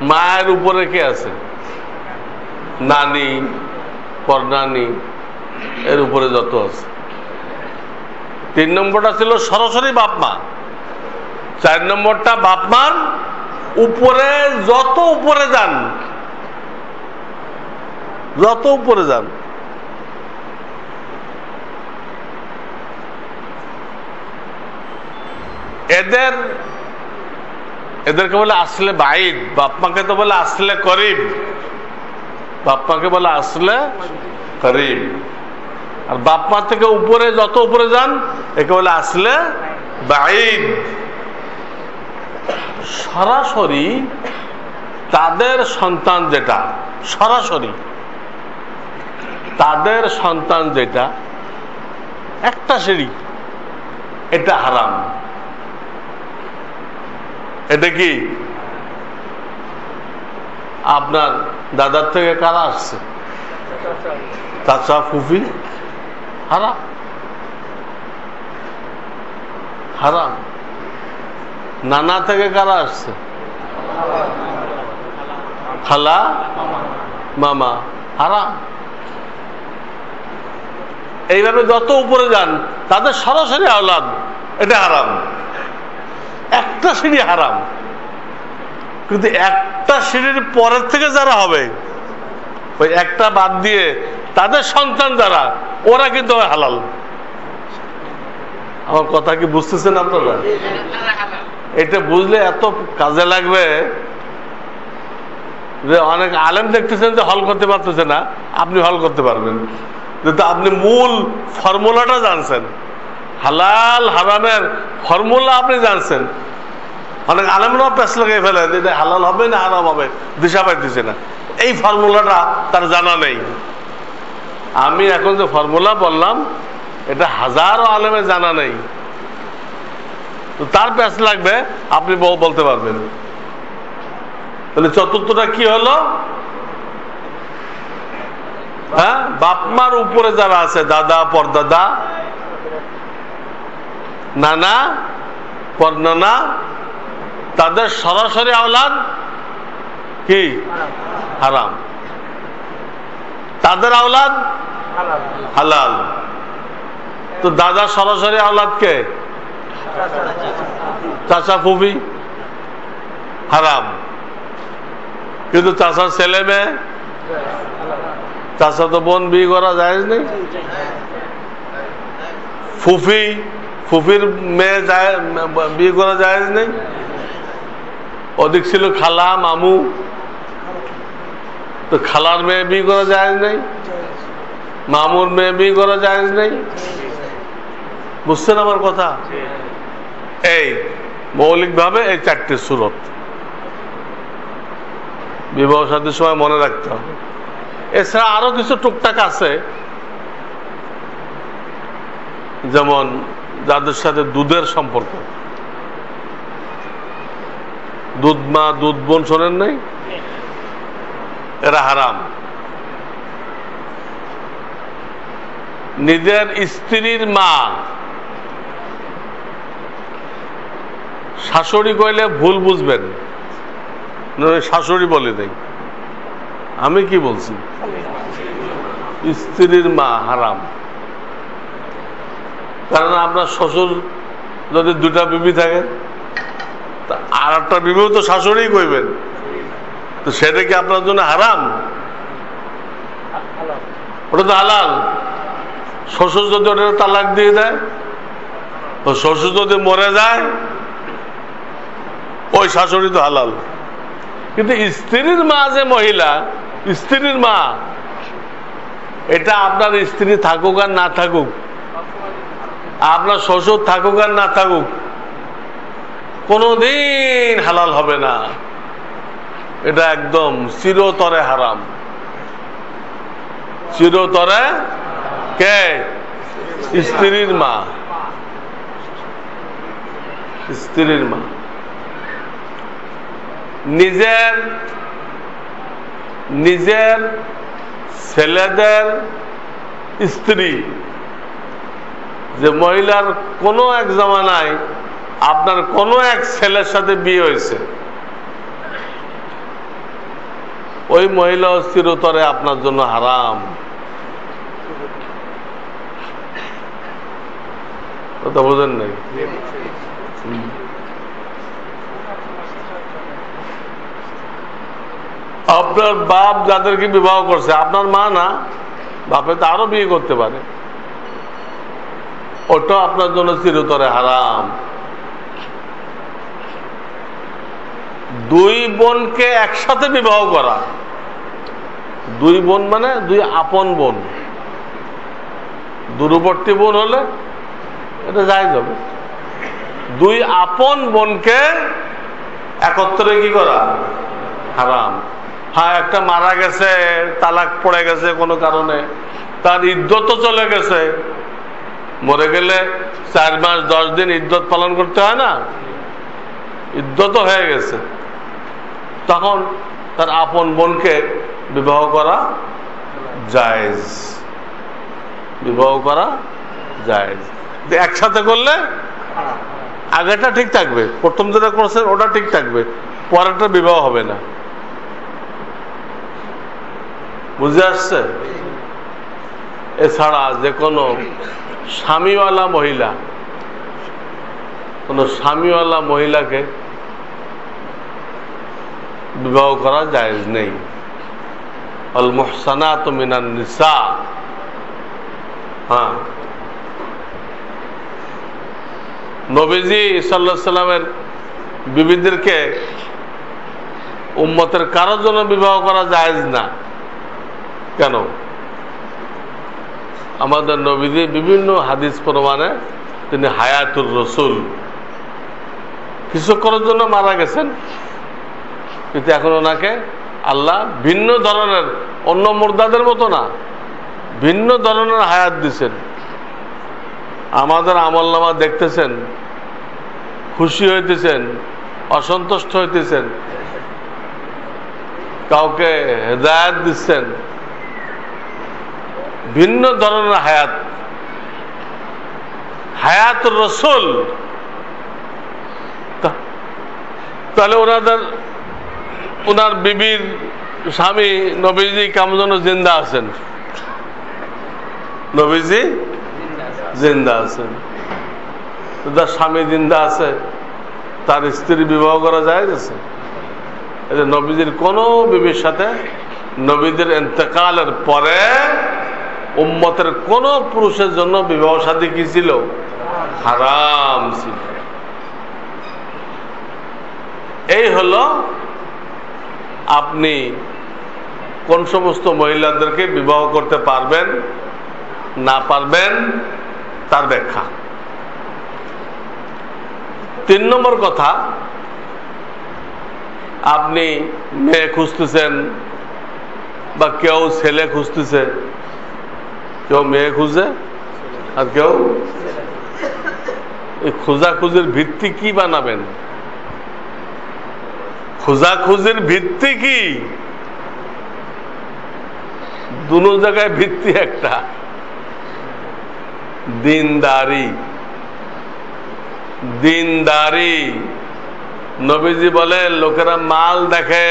মায়ের উপরে কে আছে? নানি, পরনানি, এর উপরে যত আছে। 3 নম্বরটা ছিল সরাসরি বাপ মা। 4 নম্বরটা বাপ মার উপরে, যত উপরে যান, যত উপরে যান। এদেরকে বলে আসলে বাইদ, বাপ মাকে তো বলে আসলে করিব, বাপ মাকে বলে আসলে করিব। আর বাপ মা থেকে উপরে যত উপরে যান একে বলে আসলে বাইদ। সরাসরি তাদের সন্তান যেটা, সরাসরি তাদের সন্তান যেটা, একটা সিঁড়ি, এটা হারাম। এটা কি? আপনার দাদার থেকে কারা আসছে? চাচা, ফুফি, হারাম, হারাম। নানা থেকে কারা আসছে? খালা, মামা, হারাম। এইভাবে যত উপরে যান তাদের সরাসরি আওলাদ, এটা হারাম। একটা সিঁড়ি হারাম, কিন্তু একটা সিঁড়ির পরের থেকে যারা হবে, ওই একটা বাদ দিয়ে তাদের সন্তান যারা, ওরা কিন্তু হালাল। আমার কথা কি বুঝতেছেন আপনারা? এটা বুঝলে এত কাজে লাগবে যে অনেক আলেম দেখতেছেন যে হল করতে পারতেছে না, আপনি হল করতে পারবেন, কিন্তু আপনি মূল ফর্মুলাটা জানছেন, হালাল হারামের ফর্মুলা আপনি জানছেন। অনেক আলেমরাও পেছ লাগিয়ে ফেলে যে হালাল হবে না হারাম হবে, দিশা পাইতেছে না। এই ফর্মুলাটা তার জানা নেই। আমি এখন যে ফর্মুলা বললাম এটা হাজারো আলেমের জানা নেই, তো তার পেছ লাগবে, আপনি বলতে পারবেন। তাহলে চতুর্থটা কি হলো? হ্যাঁ, বাপমার উপরে যারা আছে, দাদা, পরদাদা, নানা, পরনানা, তাদের সরাসরি আওলাদ কি? হারাম। তাদের আওলাদ হালাল। তো দাদা সরাসরি আওলাদ কে? চাচা, ফুফি, হারাম। কিন্তু চাচার ছেলে মেয়ে, চাচা তো বোন বিয়ে করা যায় নেই। ফুফি, ফুফির মেয়ে বিয়ে করা যায় নেই। অধিক ছিল খালা, মামু, তো খালার মেয়ে বিয়ে করা যায় নেই, মামুর মেয়ে বিয়ে করা যায় নেই। বুঝছেন আমার কথা? এই মৌলিকভাবে এই 4টি সূরত বিবাহ শাদীর সময় মনে রাখতে হবে। এছাড়া আরো কিছু টুকটাক আছে, যেমন যাদের সাথে দুধের সম্পর্ক, দুধ মা, দুধ বোন, শোনেন নাই? এরা হারাম। নিজের স্ত্রীর মা, শাশুড়ি কইলে ভুল বুঝবেন, শাশুড়ি বলে নেই, আমি কি বলছি, স্ত্রীর মা হারাম। কারণ আপনার শ্বশুর যদি 2টা বিবি থাকে, আর একটা বিবিও তো শাশুড়ি কইবেন, তো সেটা কি আপনার জন্য হারাম? ওটা তো হালাল। শ্বশুর যদি ওটা তালাক দিয়ে দেয়, তো শ্বশুর যদি মরে যায়, ওই শাশুড়ি তো হালাল। কিন্তু স্ত্রীর মা যে মহিলা, স্ত্রীর মা, এটা আপনার স্ত্রী থাকুক আর না থাকুক, আপনার শ্বশুর থাকুক আর না থাকুক, কোনদিন হালাল হবে না। এটা একদম চিরতরে হারাম। চিরতরে কে? স্ত্রীর মা। স্ত্রীর মা। নিজের ছেলেদের স্ত্রী, যে মহিলার কোনো এক জামানায় আপনার কোনো এক ছেলের সাথে বিয়ে হয়েছে, ওই মহিলা চিরতরে আপনার জন্য হারাম। কথা বোঝেন নাই? আপনার বাপ যাদেরকে বিবাহ করছে, আপনার মা না, বাপে তো আরো বিয়ে করতে পারে, ওটা আপনার জন্য চিরতরে হারাম। দুই বোনকে একসাথে বিবাহ করা, দুই বোন মানে দুই আপন বোন, দূরবর্তী বোন হলে এটা জায়েজ হবে। দুই আপন বোনকে একত্রে কি করা হারাম। হ্যাঁ, একটা মারা গেছে, তালাক পড়ে গেছে কোনো কারণে, তার ইদ্যত চলে গেছে, মরে গেলে 4 মাস 10 দিন ইদ্যত পালন করতে হয় না, ইদ্যত হয়ে গেছে, তখন তার আপন বোনকে বিবাহ করা জায়েজ, বিবাহ করা জায়েজ। একসাথে করলে আগেটা ঠিক থাকবে, প্রথম যেটা করছেন ওটা ঠিক থাকবে, পরেরটা বিবাহ হবে না। বুঝে আসছে? এছাড়া যে কোনো স্বামীওয়ালা মহিলা, কোন স্বামীওয়ালা মহিলাকে বিবাহ করা জায়েজ নেই। আল মুহসানাতু মিনান নিসা, হ্যাঁ, নবীজি সাল্লাল্লাহু আলাইহি সাল্লামের বিবিদেরকে উম্মতের কারোর জন্য বিবাহ করা জায়েজ না। কেন? আমাদের নবীজি বিভিন্ন হাদিস প্রমাণে তিনি হায়াতুর রসুল, কিছুক্ষণের জন্য মারা গেছেন, কিন্তু এখন ওনাকে আল্লাহ ভিন্ন ধরনের, অন্য মুর্দাদের মতো না, ভিন্ন ধরনের হায়াত দিচ্ছেন। আমাদের আমলনামা দেখতেছেন, খুশি হইতেছেন, অসন্তুষ্ট হইতেছেন, কাউকে হেদায়েত দিচ্ছেন, ভিন্ন ধরনের হায়াত, হায়াতুর রসুল। তাহলে ওনার বিবির স্বামী নবীজি কেমন যেন জিন্দা আছেন, নবীজি জিন্দা আছেন, তার স্বামী জিন্দা আছে, তার স্ত্রী বিবাহ করা যায় গেছে। নবীজির কোন বিবির সাথে নবীদের ইন্তেকালের পরে উম্মতের কোন পুরুষের জন্য বিবাহ শাদী কি ছিল? হারাম ছিল। এই হলো আপনি কোন সমস্ত মহিলাদেরকে বিবাহ করতে পারবেন না পারবেন তার ব্যাখ্যা। 3 নম্বর কথা, আপনি মেয়ে খুঁজতেছেন বা কেউ ছেলে খুঁজতেছে, কেউ মেয়ে খুঁজে আর কেউ, এই খোঁজাখুঁজির ভিত্তি কি বানাবেন? খোঁজাখুঁজির ভিত্তি কি? দুনো জায়গায় ভিত্তি একটা, দিনদারি। দিনদারি। নবীজি বলেন লোকেরা মাল দেখে,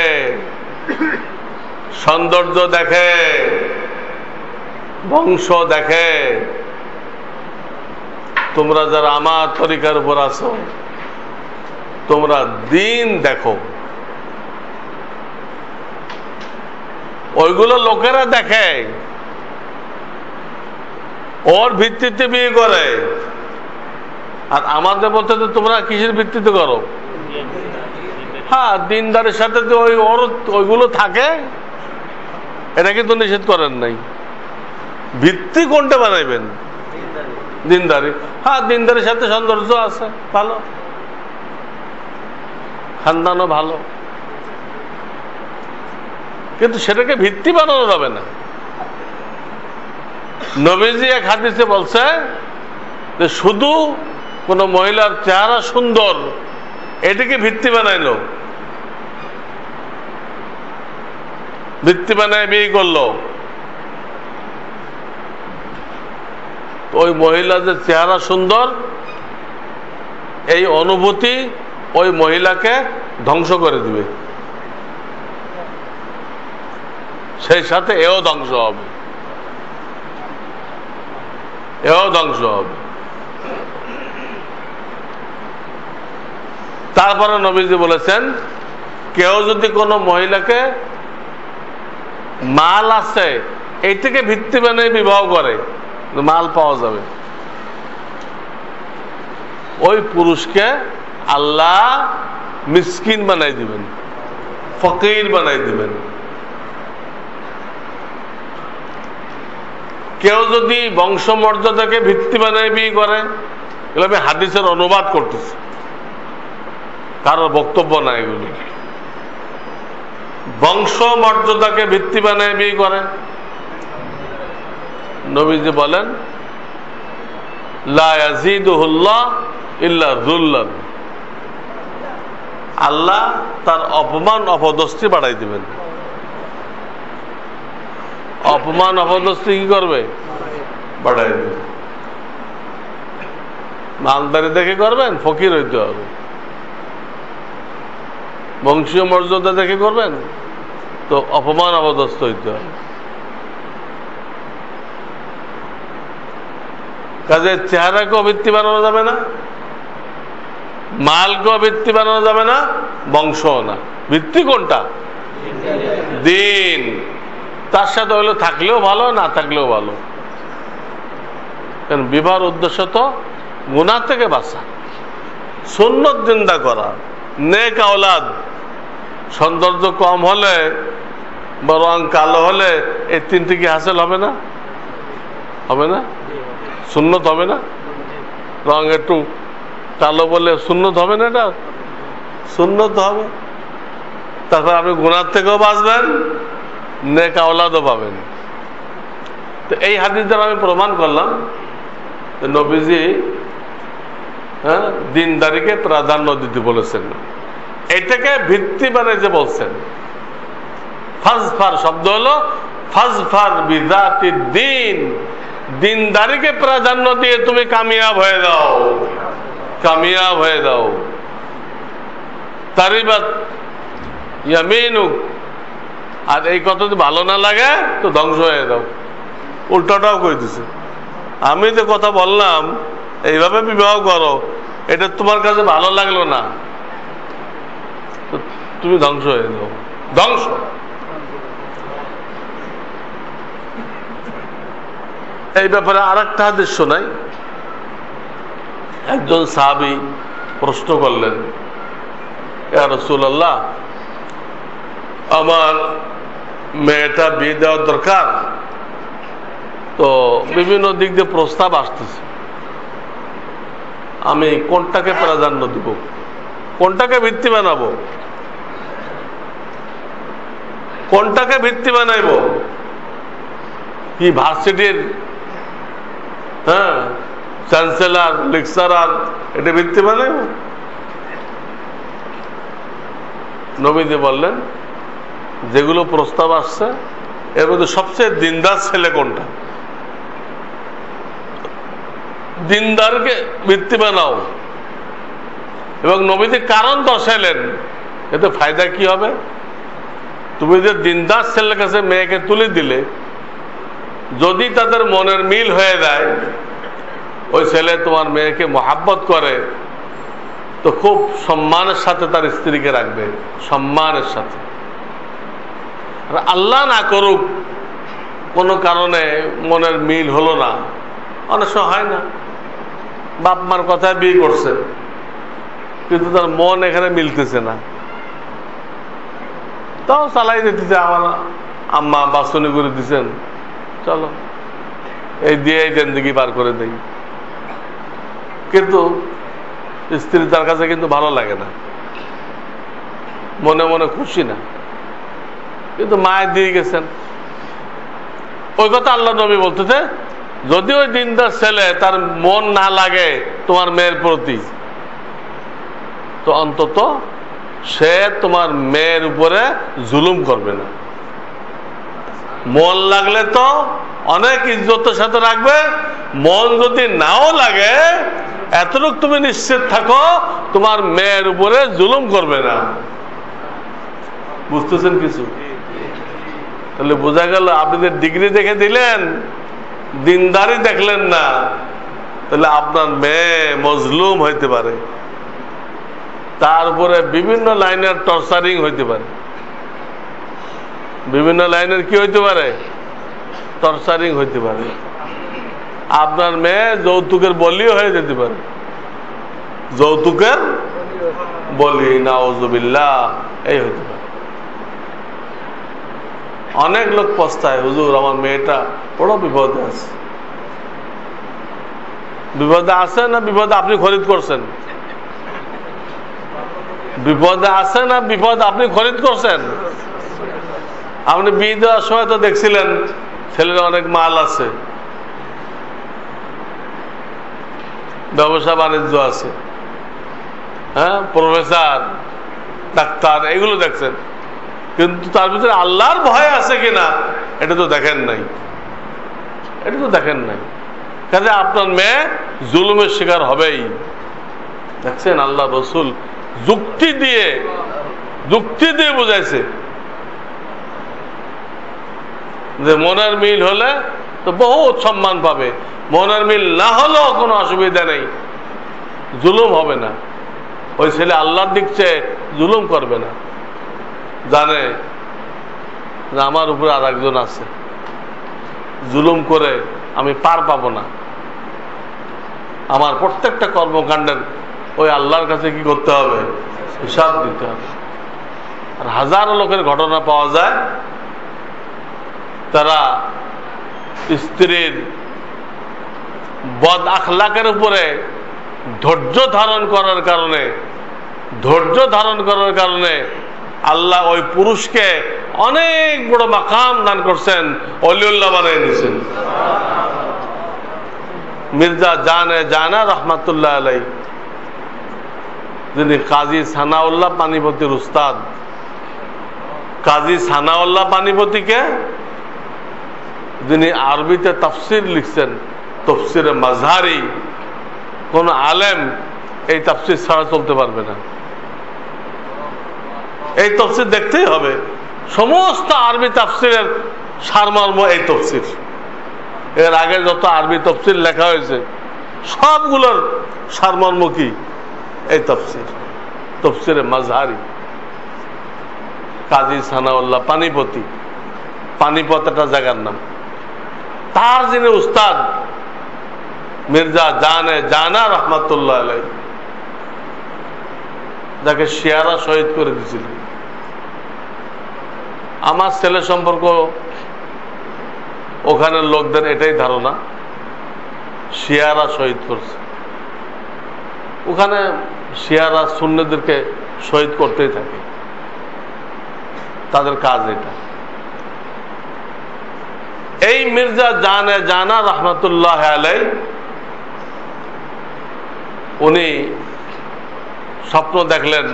সৌন্দর্য দেখে, বংশ দেখে, তোমরা যারা আমার তরিকার উপর আছো তোমরা দিন দেখো। ওইগুলো লোকেরা দেখে, ওর ভিত্তিতে বিয়ে করে। আর আমাদের বলতে তো তোমরা কিসের ভিত্তিতে করো? হ্যাঁ, দিনদারের সাথে যে ওইগুলো থাকে, এটা কিন্তু নিষেধ করেন নাই। ভিত্তি কোনটা বানাইবেন? দিনদারি। হ্যাঁ, দিনদারের সাথে সৌন্দর্য আছে, ভালো, খানদানও ভালো, কিন্তু সেটাকে ভিত্তি বানানো যাবে না। নবীজি এক হাদিসে বলছে যে শুধু কোন মহিলার চেহারা সুন্দর, এটাকে ভিত্তি বানাইলো, ভিত্তি বানায় বিয়ে করলো, ওই মহিলা যে চেহারা সুন্দর এই অনুভূতি ওই মহিলাকে ধ্বংস করে দিবে, সেই সাথে এও ধ্বংস হবে, এও ধ্বংস হবে। তারপরে নবীজি বলেছেন, কেউ যদি কোনো মহিলাকে মাল আছে এইটাকে ভিত্তি বানিয়ে বিবাহ করে, মাল পাওয়া যাবে, ওই পুরুষকে আল্লাহ মিসকিন বানাই দিবেন, ফকির বানাই দিবেন। কেউ যদি বংশমর্যাদাকে ভিত্তি বানায় বিয়ে করে, এগুলো আমি হাদিসের অনুবাদ করতেছি, কারোর বক্তব্য না এগুলি। বংশমর্যাদাকে ভিত্তি বানায় বিয়ে করে, নবীজি বলেন লা ইয়াজিদুহুল্লাহ ইল্লা যুল্লান, আল্লাহ তার অপমান অপদস্থি বাড়াই দিবেন। অপমান অপদস্থি কি করবে? বাড়াই দিবে। মালদারি দেখে করবেন, ফকির হইতে হবে। বংশীয় মর্যাদা দেখে করবেন, তো অপমান অপদস্থ হইতে হবে। কাজে চেহারাকেও ভিত্তি বানানো যাবে না, মালকেও ভিত্তি বানানো যাবে না, বংশও না। ভিত্তি কোনটা? দিন। তার সাথে হইলে থাকলেও ভালো, না থাকলেও ভালো। কারণ বিবাহের উদ্দেশ্য তো গুনাহ থেকে বাঁচা, সুন্নত জিন্দা করা, নেক আওলাদ। সৌন্দর্য কম হলে বা রং কালো হলে এই তিনটি কি হাসিল হবে না? হবে না? সুন্নত হবে না? রং একটু কালো বলে সুন্নত হবে না? এটা সুন্নত হবে। তারপর আপনি গুনাহ থেকেও বাঁচবেন, নেক আওলাদও পাবেন। তো এই হাদিস দ্বারা আমি প্রমাণ করলাম নবীজি দিনদারিকে প্রাধান্য দিতে বলেছেন। এটাকে ভিত্তি বানিয়ে যে বলছেন, ফাজফার শব্দ হলো ফাজফার বিযাতিদ দ্বীন, দিনদারিকে প্রাধান্য দিয়ে তুমি কামিয়াব হয়ে যাও, কামিয়াব হয়ে যাও। তারিবাত ইয়ামিনুক, আর এই কথা যদি ভালো না লাগে তো ধ্বংস হয়ে যাও। উল্টাটাও কই দিছে, আমি যে কথা বললাম এইভাবে বিবাহ করো, এটা তোমার কাছে ভালো লাগলো না, তুমি ধ্বংস হয়ে যাও, ধ্বংস। এই ব্যাপারে আর একটা হাদিস শোনাই। একজন সাহাবী প্রশ্ন করলেন, ইয়া রাসূলুল্লাহ, আমার মেয়েটা বিয়ে দেওয়ার দরকার, তো বিভিন্ন দিক দিয়ে প্রস্তাব আসতেছে, আমি কোনটাকে প্রাধান্য দিব, কোনটাকে ভিত্তি বানাবো, কোনটাকে ভিত্তি বানাইব? কি ভার্সিটির চ্যান্সেলর, লেকচারার, এটা ভিত্তি বানাইব? নবীজি বললেন, যেগুলো প্রস্তাব আসছে এর মধ্যে সবচেয়ে দিনদার ছেলে কোনটা, দিনদারকে ভিত্তি বানাও। এবং নবীজি কারণ দর্শাইলেন, এতে ফায়দা কি হবে? তুমি যে দিনদার ছেলের কাছে মেয়েকে তুলে দিলে, যদি তাদের মনের মিল হয়ে যায়, ওই ছেলে তোমার মেয়েকে মহাব্বত করে, তো খুব সম্মানের সাথে তার স্ত্রীকে রাখবে, সম্মানের সাথে। আল্লাহ না করুক কোনো কারণে মনের মিল হলো না, অনেক সময় হয় না, বাপ মার কথায় বিয়ে করছে কিন্তু তার মন এখানে মিলতেছে না, তাও চালাই দিতেছে, আমার আম্মা বাসনি করে দিচ্ছেন, চলো এই দিয়ে এই জিন্দেগি পার করে দেই। কিন্তু স্ত্রী তার কাছে কিন্তু ভালো লাগে না, মনে মনে খুশি না, কিন্তু মায়ের দিয়ে গেছেন। ওই কথা আল্লাহ নবী বলতেছে, যদি ওই দিনদার ছেলে তার মন না লাগে তোমার মেয়ের প্রতি, তো অন্তত সে তোমার মেয়ের উপরে জুলুম করবে না। মন লাগলে তো অনেক ইজ্জতের সাথে রাখবে, মন যদি নাও লাগে এতটুকু তুমি নিশ্চিত থাকো তোমার মেয়ের উপরে জুলুম করবে না। বুঝতেছেন কিছু? তাহলে বোঝা গেল আপনি যে ডিগ্রি দেখে দিলেন, দিনদারি দেখলেন না, তাহলে আপনার মেয়ে মজলুম হইতে পারে, তার উপরে বিভিন্ন লাইনের টর্চারিং হইতে পারে, বিভিন্ন লাইনের কি হইতে পারে, টর্চারিং হইতে পারে। আপনার মেয়ে যৌতুকের বলিও হয়ে যেতে পারে, যৌতুকের বলি, নাউজুবিল্লাহ, এই হইতে পারে। অনেক লোক পস্তায়, হুজুর আমার মেয়েটা বড় বিপদে আছে। বিপদে আছে না বিপদে আপনি খরিদ করছেন? বিপদে আছে না বিপদ আপনি খরিদ করছেন? আপনি বিয়ে দেওয়ার সময় তো দেখছিলেন ছেলের অনেক মাল আছে, ব্যবসা বাণিজ্য আছে, হ্যাঁ, প্রফেসর, ডাক্তার, এগুলো দেখছেন, কিন্তু তার ভিতরে আল্লাহর ভয় আছে কিনা এটা তো দেখেন নাই, এটা তো দেখেন নাই। কাজে আপনার মেয়ে জুলুমের শিকার হবেই। দেখছেন আল্লাহ রসুল যুক্তি দিয়ে বুঝাইছে যে মনের মিল হলে তো বহুত সম্মান পাবে, মনের মিল না হলেও কোনো অসুবিধা নেই, জুলুম হবে না। ওই ছেলে আল্লাহর দিক চেয়ে জুলুম করবে না, জানে যে আমার উপরে আর একজন আছে, জুলুম করে আমি পার পাবো না। আমার প্রত্যেকটা কর্মকাণ্ডের ওই আল্লাহর কাছে কি করতে হবে, হিসাব দিতে হবে। আর হাজারো লোকের ঘটনা পাওয়া যায়, তারা স্ত্রীর বদ আখলাকের উপরে ধৈর্য ধারণ করার কারণে আল্লাহ ওই পুরুষকে অনেক বড় মাকাম দান করছেন, অলিউল্লাহ বানিয়ে দিয়েছেন। মির্জা জানা রহমাতুল্লাহ আলাই, যিনি কাজী সানাউল্লাহ পানিপতির উস্তাদ, কাজী সানাউল্লাহ পানিপতিকে যিনি আরবিতে তাফসির লিখছেন, তাফসিরে মাযহারি, কোন আলেম এই তাফসির ছাড়া চলতে পারবে না। এই তাফসির দেখতেই হবে, সমস্ত আরবি তাফসিরের সারমর্ম এই তাফসির। এর আগে যত আরবি তাফসির লেখা হয়েছে সবগুলোর সারমর্ম কি, এই তাফসির, তাফসিরে মাযহারি। কাজী সানাউল্লাহ পানিপতি, পানিপত একটা জায়গার নাম। তার যিনি উস্তাদ মির্জা জানা রহমাতুল্লাহ আলাই, যাকে শিয়ারা শহীদ করে দিয়েছিল। আমার ছেলে সম্পর্ক ওখানের লোকদের এটাই ধারণা, শিয়ারা শহীদ করছে। ওখানে শিয়ারা সুন্নিদেরকে শহীদ করতেই থাকে, তাদের কাজ এটা। এই মির্জা জানা রহমাতুল্লাহ আলাই, উনি স্বপ্ন দেখলেন,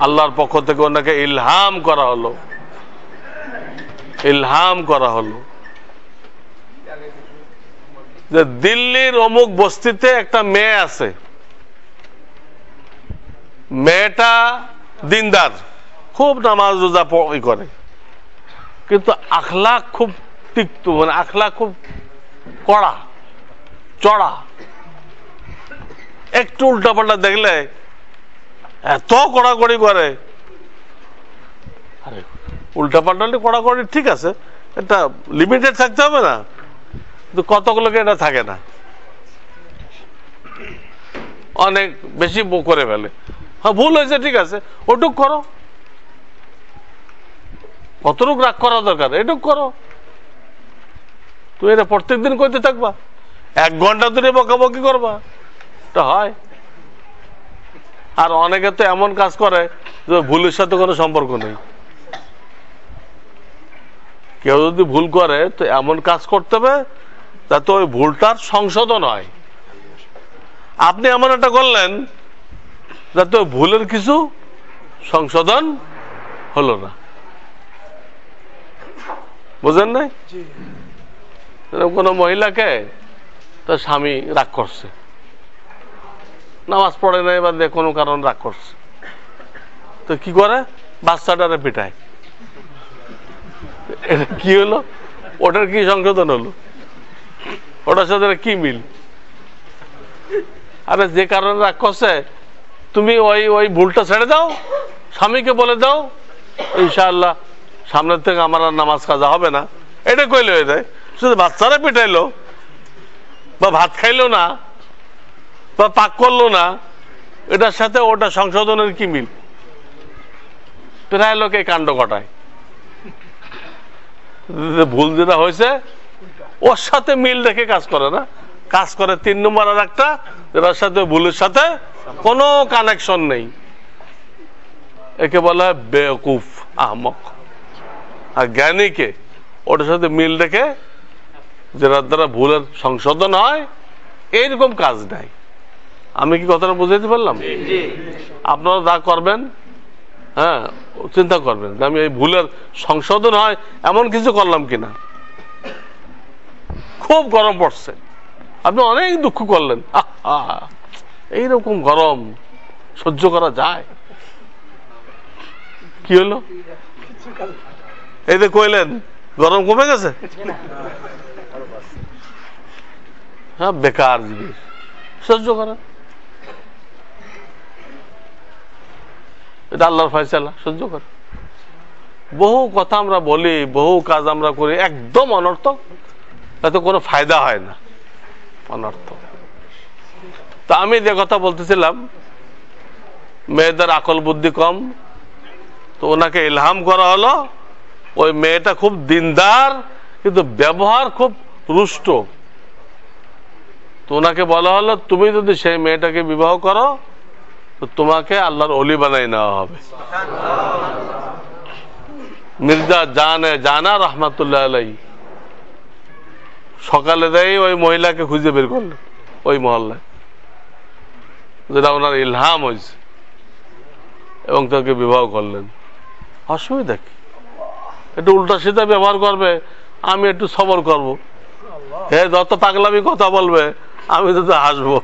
আল্লাহর পক্ষ থেকে ওনাকে ইলহাম করা হলো যে দিল্লির অমুক বস্তিতে একটা মেয়ে আছে, মেয়েটা দিনদার, খুব নামাজ রোজা করে, কিন্তু আখলাক খুব তিক্ত, মানে আখলাক খুব কড়া চড়া। একটু উল্টাপাল্টা দেখলে এত কড়াকড়ি করে। আরে উল্টাপাল্টা কড়াকড়ি ঠিক আছে, এটা লিমিটেড থাকতে হবে না, কিন্তু কতগুলোকে এটা থাকে না, অনেক বেশি করে ফেলে। হ্যাঁ ভুল হয়েছে, ঠিক আছে, ওটুক করো, কতটুক রাগ করা দরকার এটুক করো। তুমি এটা প্রত্যেক দিন করতে থাকবা, 1 ঘন্টা ধরে বকাবকি করবা, এটা হয়? আর অনেকে তো এমন কাজ করে যে ভুলের সাথে কোনো সম্পর্ক নেই। কেউ যদি ভুল করে তো এমন কাজ করতে হবে যাতে ওই ভুলটার সংশোধন হয়, আপনি এমন একটা করলেন যাতে ভুলের কিছু সংশোধন হলো না, বুঝেন নাই? কোন মহিলাকে তার স্বামী রাগ করছে, নামাজ পড়ে নাই বা কোনো কারণ রাগ করছে, তো কি করে? বাচ্চাটারে পিটায়। কি হলো? ওটার কি সংশোধন হলো? ওটার সাথে কি মিল? আরে যে কারণে রাগ করছে তুমি ওই ভুলটা ছেড়ে দাও, স্বামীকে বলে দাও ইনশাআল্লাহ সামনের থেকে আমার আর নামাজ কাজা হবে না, এটা কইলে হয়ে যায়। শুধু বাচ্চারা পিটাইলো বা ভাত খাইলো না বা পাক করলো না, এটার সাথে ওটা সংশোধনের কি মিল? প্রায় লোকে কাণ্ড ঘটায়, ভুল যেটা হয়েছে ওর সাথে মিল রেখে কাজ করে না, কাজ করে 3 নম্বর আর একটা, যেটার সাথে ভুলের সাথে কোনো কানেকশন নেই, একে বলা হয় বেকুফ, আহমক। আর জ্ঞানীকে ওটার সাথে মিল রেখে যেটার দ্বারা ভুলের সংশোধন হয়, এইরকম কাজ নাই। আমি কি কথাটা বুঝাইতে পারলাম? আপনারা যা করবেন, হ্যাঁ, চিন্তা করবেন আমি এই ভুলের সংশোধন হয় এমন কিছু করলাম কিনা। খুব গরম পড়ছে, আপনি অনেক দুঃখ করলেন, এইরকম গরম সহ্য করা যায়? কি হলো? এই যে কইলেন গরম কমে গেছে, হ্যাঁ, বেকার জিনিস, সহ্য করা, এটা আল্লাহর ফয়সালা, সহ্য করে। বহু কথা আমরা বলি, বহু কাজ আমরা করি, একদম অনর্থক, তাতে কোনো ফায়দা হয় না, অনর্থক। তা আমি যে কথা বলতেছিলাম, মেয়েদের আকল বুদ্ধি কম, তো ওনাকে ইলহাম করা হলো, ওই মেয়েটা খুব দিনদার কিন্তু ব্যবহার খুব রুষ্ট, তো ওনাকে বলা হলো তুমি যদি সেই মেয়েটাকে বিবাহ করো তো তোমাকে আল্লাহর ওলি বানাই নেওয়া হবে। মির্জা জানা রহমাতুল্লাহ আলাইহি সকালে দেয় ওই মহিলাকে খুঁজে বের করলেন ওই মহল্লায়, যেটা ওনার ইলহাম হয়েছে, এবং তাকে বিবাহ করলেন। অসুবিধা কি? একটু উল্টা সিধা ব্যবহার করবে, আমি একটু সবর করব, হে যত পাগলামি কথা বলবে আমি তো হাসবো,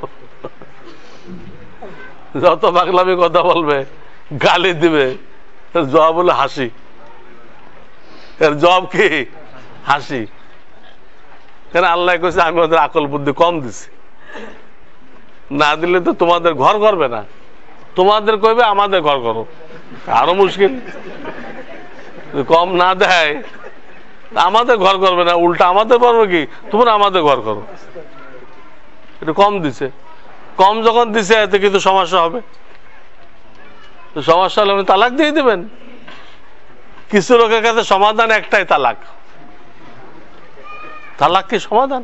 যত পাগলামি কথা বলবে গালি দিবে, জবাব হলো হাসি। এর জবাব কি? হাসি। কেন? আল্লাহ কইছে আমি ওদের আকল বুদ্ধি কম দিছি, না দিলে তো তোমাদের ঘর করবে না, তোমাদের কইবে আমাদের ঘর করো, আরো মুশকিল। কম না দেয় আমাদের ঘর করবে না, উল্টা আমাদের বলবো কি তোমরা আমাদের ঘর করো। এটা কম দিছে, কম যখন দিছে এতে কিন্তু সমস্যা হবে, সমস্যা হলে আপনি তালাক দিয়ে দিবেন। কিছু লোকের কাছে সমাধান একটাই, তালাক। তালাক কি সমাধান?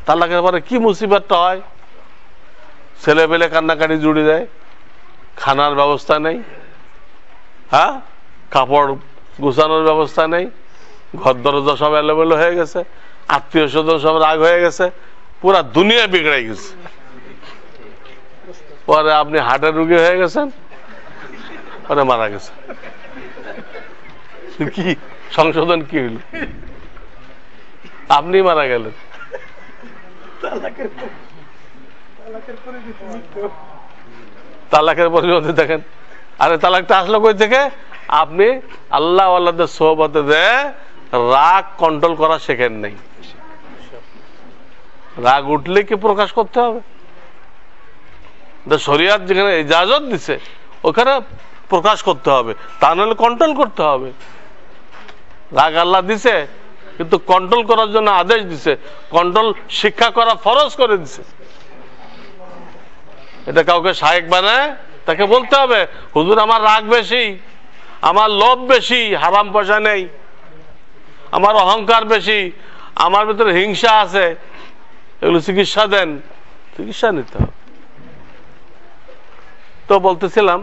তালাকের পরে কি মুসিবতটা হয়, ছেলে পেলে কান্নাকাটি জুড়ে দেয়, খানার ব্যবস্থা নেই, হ্যাঁ, কাপড় গুছানোর ব্যবস্থা নেই, ঘর দরজা সব এলোমেলো হয়ে গেছে, আত্মীয় স্বজন সব রাগ হয়ে গেছে, পুরা দুনিয়া বিগড়ে গেছে। পরে আপনি হার্টের রোগী হয়ে গেছেন, পরে মারা গেছে। কি সংশোধন কি হইল? আপনি মারা গেলেন। তালাকের পরিবর্তে দেখেন, আরে তালাকটা আসলো কই থেকে? আপনি আল্লাহ আল্লাহদের সোহবতে রাগ কন্ট্রোল করা শেখেন নাই। রাগ উঠলে কি প্রকাশ করতে হবে? শরিয়াত যেখানে ইজাজত দিছে ওখানে প্রকাশ করতে হবে, তা নাহলে কন্ট্রোল করতে হবে। রাগ আল্লাহ দিছে কিন্তু কন্ট্রোল করার জন্য আদেশ দিছে, কন্ট্রোল শিক্ষা করা ফরজ করে দিছে। এটা কাউকে শায়েক বানায় তাকে বলতে হবে, হুজুর আমার রাগ বেশি, আমার লোভ বেশি, হারাম পয়সা নেই, আমার অহংকার বেশি, আমার ভিতরে হিংসা আছে, এগুলো চিকিৎসা দেন, চিকিৎসা নিতে হবে। তো বলতেছিলাম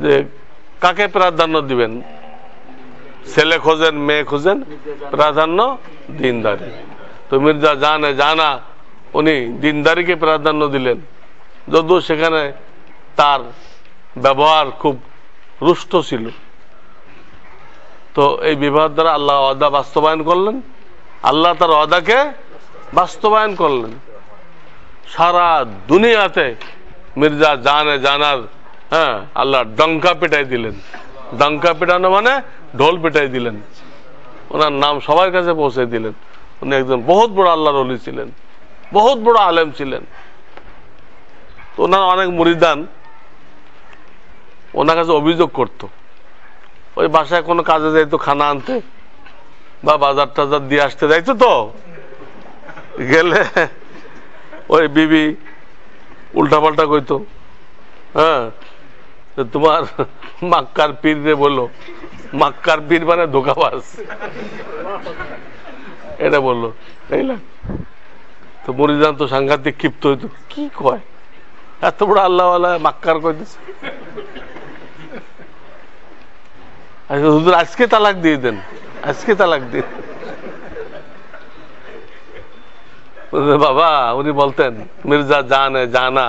যে কাকে প্রাধান্য দিবেন, ছেলে খোঁজেন মেয়ে খোঁজেন, প্রাধান্য দিনদারি। তো মির্জা জানা উনি দিনদারিকে প্রাধান্য দিলেন, যদিও সেখানে তার ব্যবহার খুব রুষ্ট ছিল। তো এই বিবাহের দ্বারা আল্লাহ ওয়াদা বাস্তবায়ন করলেন, আল্লাহ তার ওয়াদাকে বাস্তবায়ন করলেন। সারা দুনিয়াতে মির্জা জানার আল্লাহ ডঙ্কা পেটাই দিলেন। ডঙ্কা পেটানো মানে ঢোল পেটাই দিলেন, ওনার নাম সবার কাছে পৌঁছে দিলেন। উনি একজন বহুত বড় আল্লাহর ওলি ছিলেন, বহুত বড় আলেম ছিলেন। তো ওনার অনেক মুরিদান ওনার কাছে অভিযোগ করত, ওই বাসায় কোনো কাজে যাইতো, খানা আনতে বা বাজার টাজার দিয়ে আসতে যাইতো, তো গেলে ওই বিবি উল্টাপাল্টা কইতো, তোমার মাক্কার পীর রে বললো। মাক্কার পীর মানে ধোকাবাজ, এটা বললো। তো মুরিদান তো সাংঘাতিক ক্ষিপ্ত হইতো, কি কয় এত বড় আল্লাহ মাক্কার কইতেছে, হুজুর আজকে তালাক দিয়ে দেন, আজকে তালাক দিয়ে। বাবা উনি বলতেন, মির্জা জানা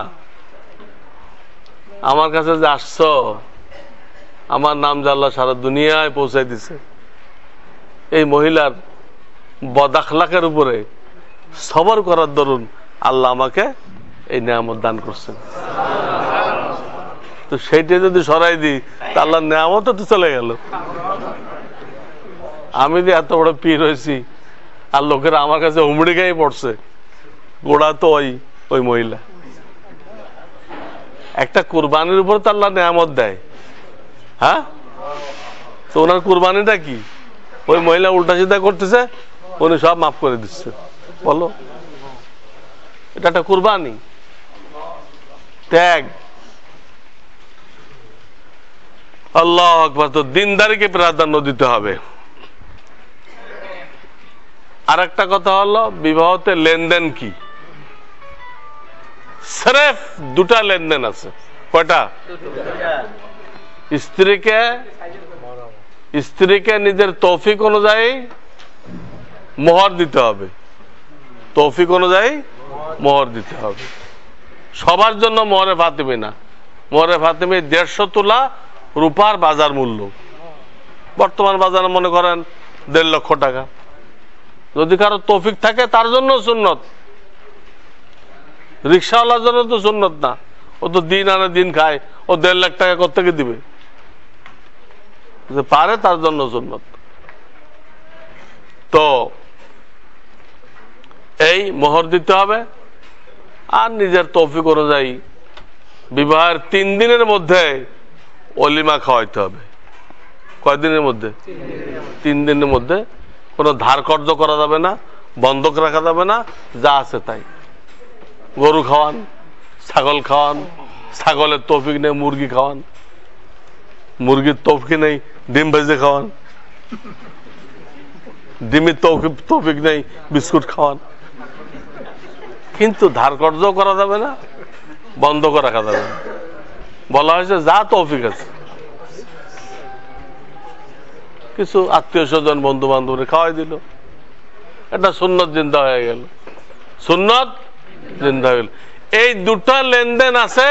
আমার কাছে যে আসছো, আমার নাম যে আল্লাহ সারা দুনিয়ায় পৌঁছাই দিছে, এই মহিলার বদাখলাকের উপরে সবর করার দরুন আল্লাহ আমাকে এই নিয়ামত দান করছেন। তো সেইটা যদি সরাই দিই তা আল্লাহর নিয়ামত তো চলে গেল। আমি যে এত বড় পীর হয়েছি আর লোকেরা আমার কাছে হুমড়ি খেয়ে পড়ছে, গোড়া তো ওই মহিলা। একটা কুরবানির উপর তো আল্লাহ নিয়ামত দেয়, তো ওনার কুরবানিটা কি? ওই মহিলা উল্টা সিধা করতেছে, উনি সব মাফ করে দিচ্ছে। বলো, এটা একটা কুরবানি, ত্যাগ। আল্লাহু আকবার। তো দিনদারিকে প্রাধান্য দিতে হবে। আর একটা কথা হলো, বিবাহতে লেনদেন কি? সির্ফ দুটা লেনদেন আছে। কয়টা? স্ত্রীকে নিজের তৌফিক অনুযায়ী মোহর দিতে হবে, তৌফিক অনুযায়ী মোহর দিতে হবে। সবার জন্য মোহরে ফাতিমি না। মোহরে ফাতিমি 150 তোলা রূপার বাজার মূল্য। বর্তমান বাজারে মনে করেন 1.5 লক্ষ টাকা। যদি কারো তৌফিক থাকে তার জন্য সুন্নত, রিক্সাওয়ালার জন্য তো সুন্নত না। ও তো দিন আনে দিন খায়, ও 1.5 লাখ টাকা কোত্থেকে দিবে? যে পারে তার জন্য সুন্নত। তো এই মোহর দিতে হবে। আর নিজের তৌফিক অনুযায়ী বিবাহের 3 দিনের মধ্যে অলিমা খাওয়াইতে হবে। কয়দিনের মধ্যে? 3 দিনের মধ্যে। কোনো ধার কর্জ করা যাবে না, বন্ধক রাখা যাবে না, যা আছে তাই। গরু খাওয়ান, ছাগল খাওয়ান, ছাগলের তৌফিক নেই মুরগি খাওয়ান, মুরগির তৌফিক নেই ডিম ভেজে খাওয়ান, ডিমের তৌফিক নেই বিস্কুট খাওয়ান। কিন্তু ধার কর্জ করা যাবে না, বন্ধক রাখা যাবে না। বলা হয়েছে যা তৌফিক আছে। কিছু আত্মীয় স্বজন বন্ধু বান্ধবরে খাওয়াই দিল, এটা সুন্নত জিন্দা হয়ে গেল, সুন্নত জিন্দা হয়ে গেল। এই দুটা লেনদেন আছে।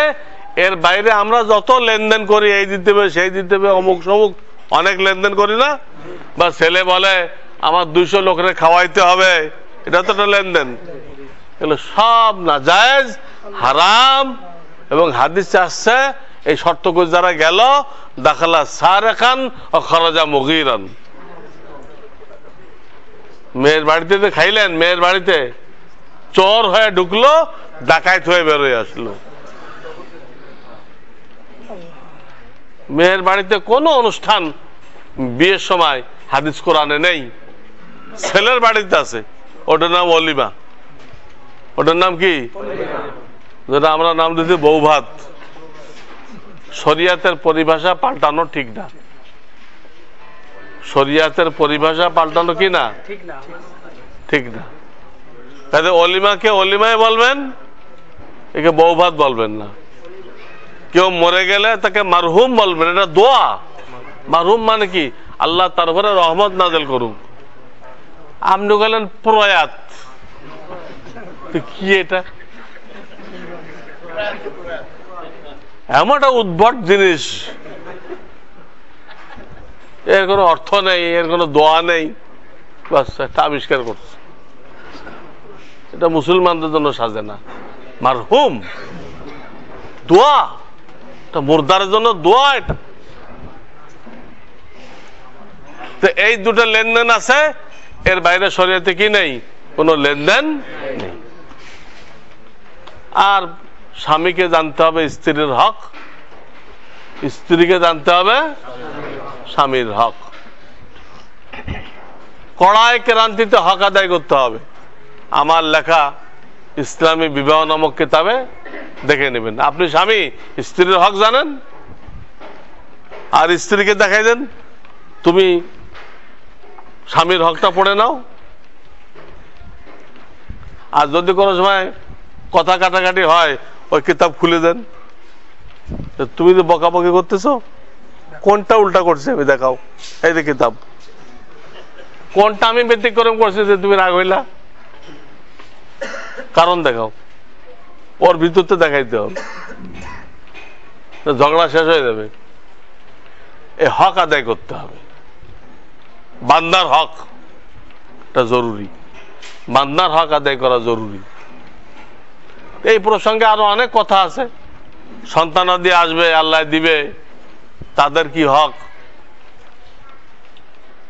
এর বাইরে আমরা যত লেনদেন করি, এই দিতে হবে সেই দিতে হবে, অমুক সমুক অনেক লেনদেন করি না? বা ছেলে বলে আমার 200 লোকের খাওয়াইতে হবে, এটা তো একটা লেনদেন। এগুলো সব নাজায়েজ, হারাম। এবং হাদিসে আসছে এই শর্ত করে যারা গেল, দাখালা সারেকান ও খরাজা মুগীরান। মেয়ের বাড়িতে তো খাইলেন, মেয়ের বাড়িতে চোর হয়ে ঢুকলো, ডাকাইত হয়ে বেরোয় আসলো। মেয়ের বাড়িতে কোনো অনুষ্ঠান বিয়ের সময় হাদিস কোরআনে নেই, ছেলের বাড়িতে আছে, ওটার নাম অলিমা। ওটার নাম কি? যেটা আমরা নাম দিচ্ছি বউ ভাত। শরিয়াতের পরিভাষা পাল্টানো ঠিক না। শরিয়াতের পরিভাষা পাল্টানো কি না? ঠিক না। তাহলে অলিমাকে অলিমায় বলবেন, একে বউ ভাত বলবেন না। কেউ মরে গেলে তাকে মারহুম বলবেন, এটা দোয়া। মারহুম মানে কি? আল্লাহ তার উপরে রহমত নাযিল করুক। আপনি গেলেন প্রয়াত, তো কি এটা? এমন একটা উদ্ভট জিনিস, এর কোনো অর্থ নেই, এর কোনো দোয়া নেই, বাস একটা আবিষ্কার করছে। এটা মুসলমানদের জন্য সাজে না। মারহুম দোয়া, এটা মুর্দারের জন্য দোয়া। এটা তো এই দুটো লেনদেন আছে, এর বাইরে শরীয়তে কি নেই, কোনো লেনদেন নেই। আর স্বামীকে জানতে হবে স্ত্রীর হক, স্ত্রীকে জানতে হবে স্বামীর হক। কড়াই ক্রান্তিতে হক আদায় করতে হবে। আমার লেখা ইসলামী বিবাহ নামক কিতাবে দেখে নেবেন। আপনি স্বামী স্ত্রীর হক জানেন, আর স্ত্রীকে দেখাই দেন তুমি স্বামীর হকটা পড়ে নাও। আর যদি কোনো সময় কথা কাটাকাটি হয়, ওই কিতাব খুলে দেন, তুমি তো বকাবকি করতেছো, কোনটা উল্টা করছে আমি দেখাও, এই যে কিতাব, কোনটা আমি ব্যতিক্রম করছি যে তুমি রাগ হইলা, কারণ দেখাও। ওর ভিতরতে দেখাইতে হবে, ঝগড়া শেষ হয়ে যাবে। এই হক আদায় করতে হবে। বান্দার হক এটা জরুরি, বান্দার হক আদায় করা জরুরি। এই প্রসঙ্গে আরো অনেক কথা আছে। সন্তানাদি আসবে, আল্লাহ দিবে, তাদের কি হক,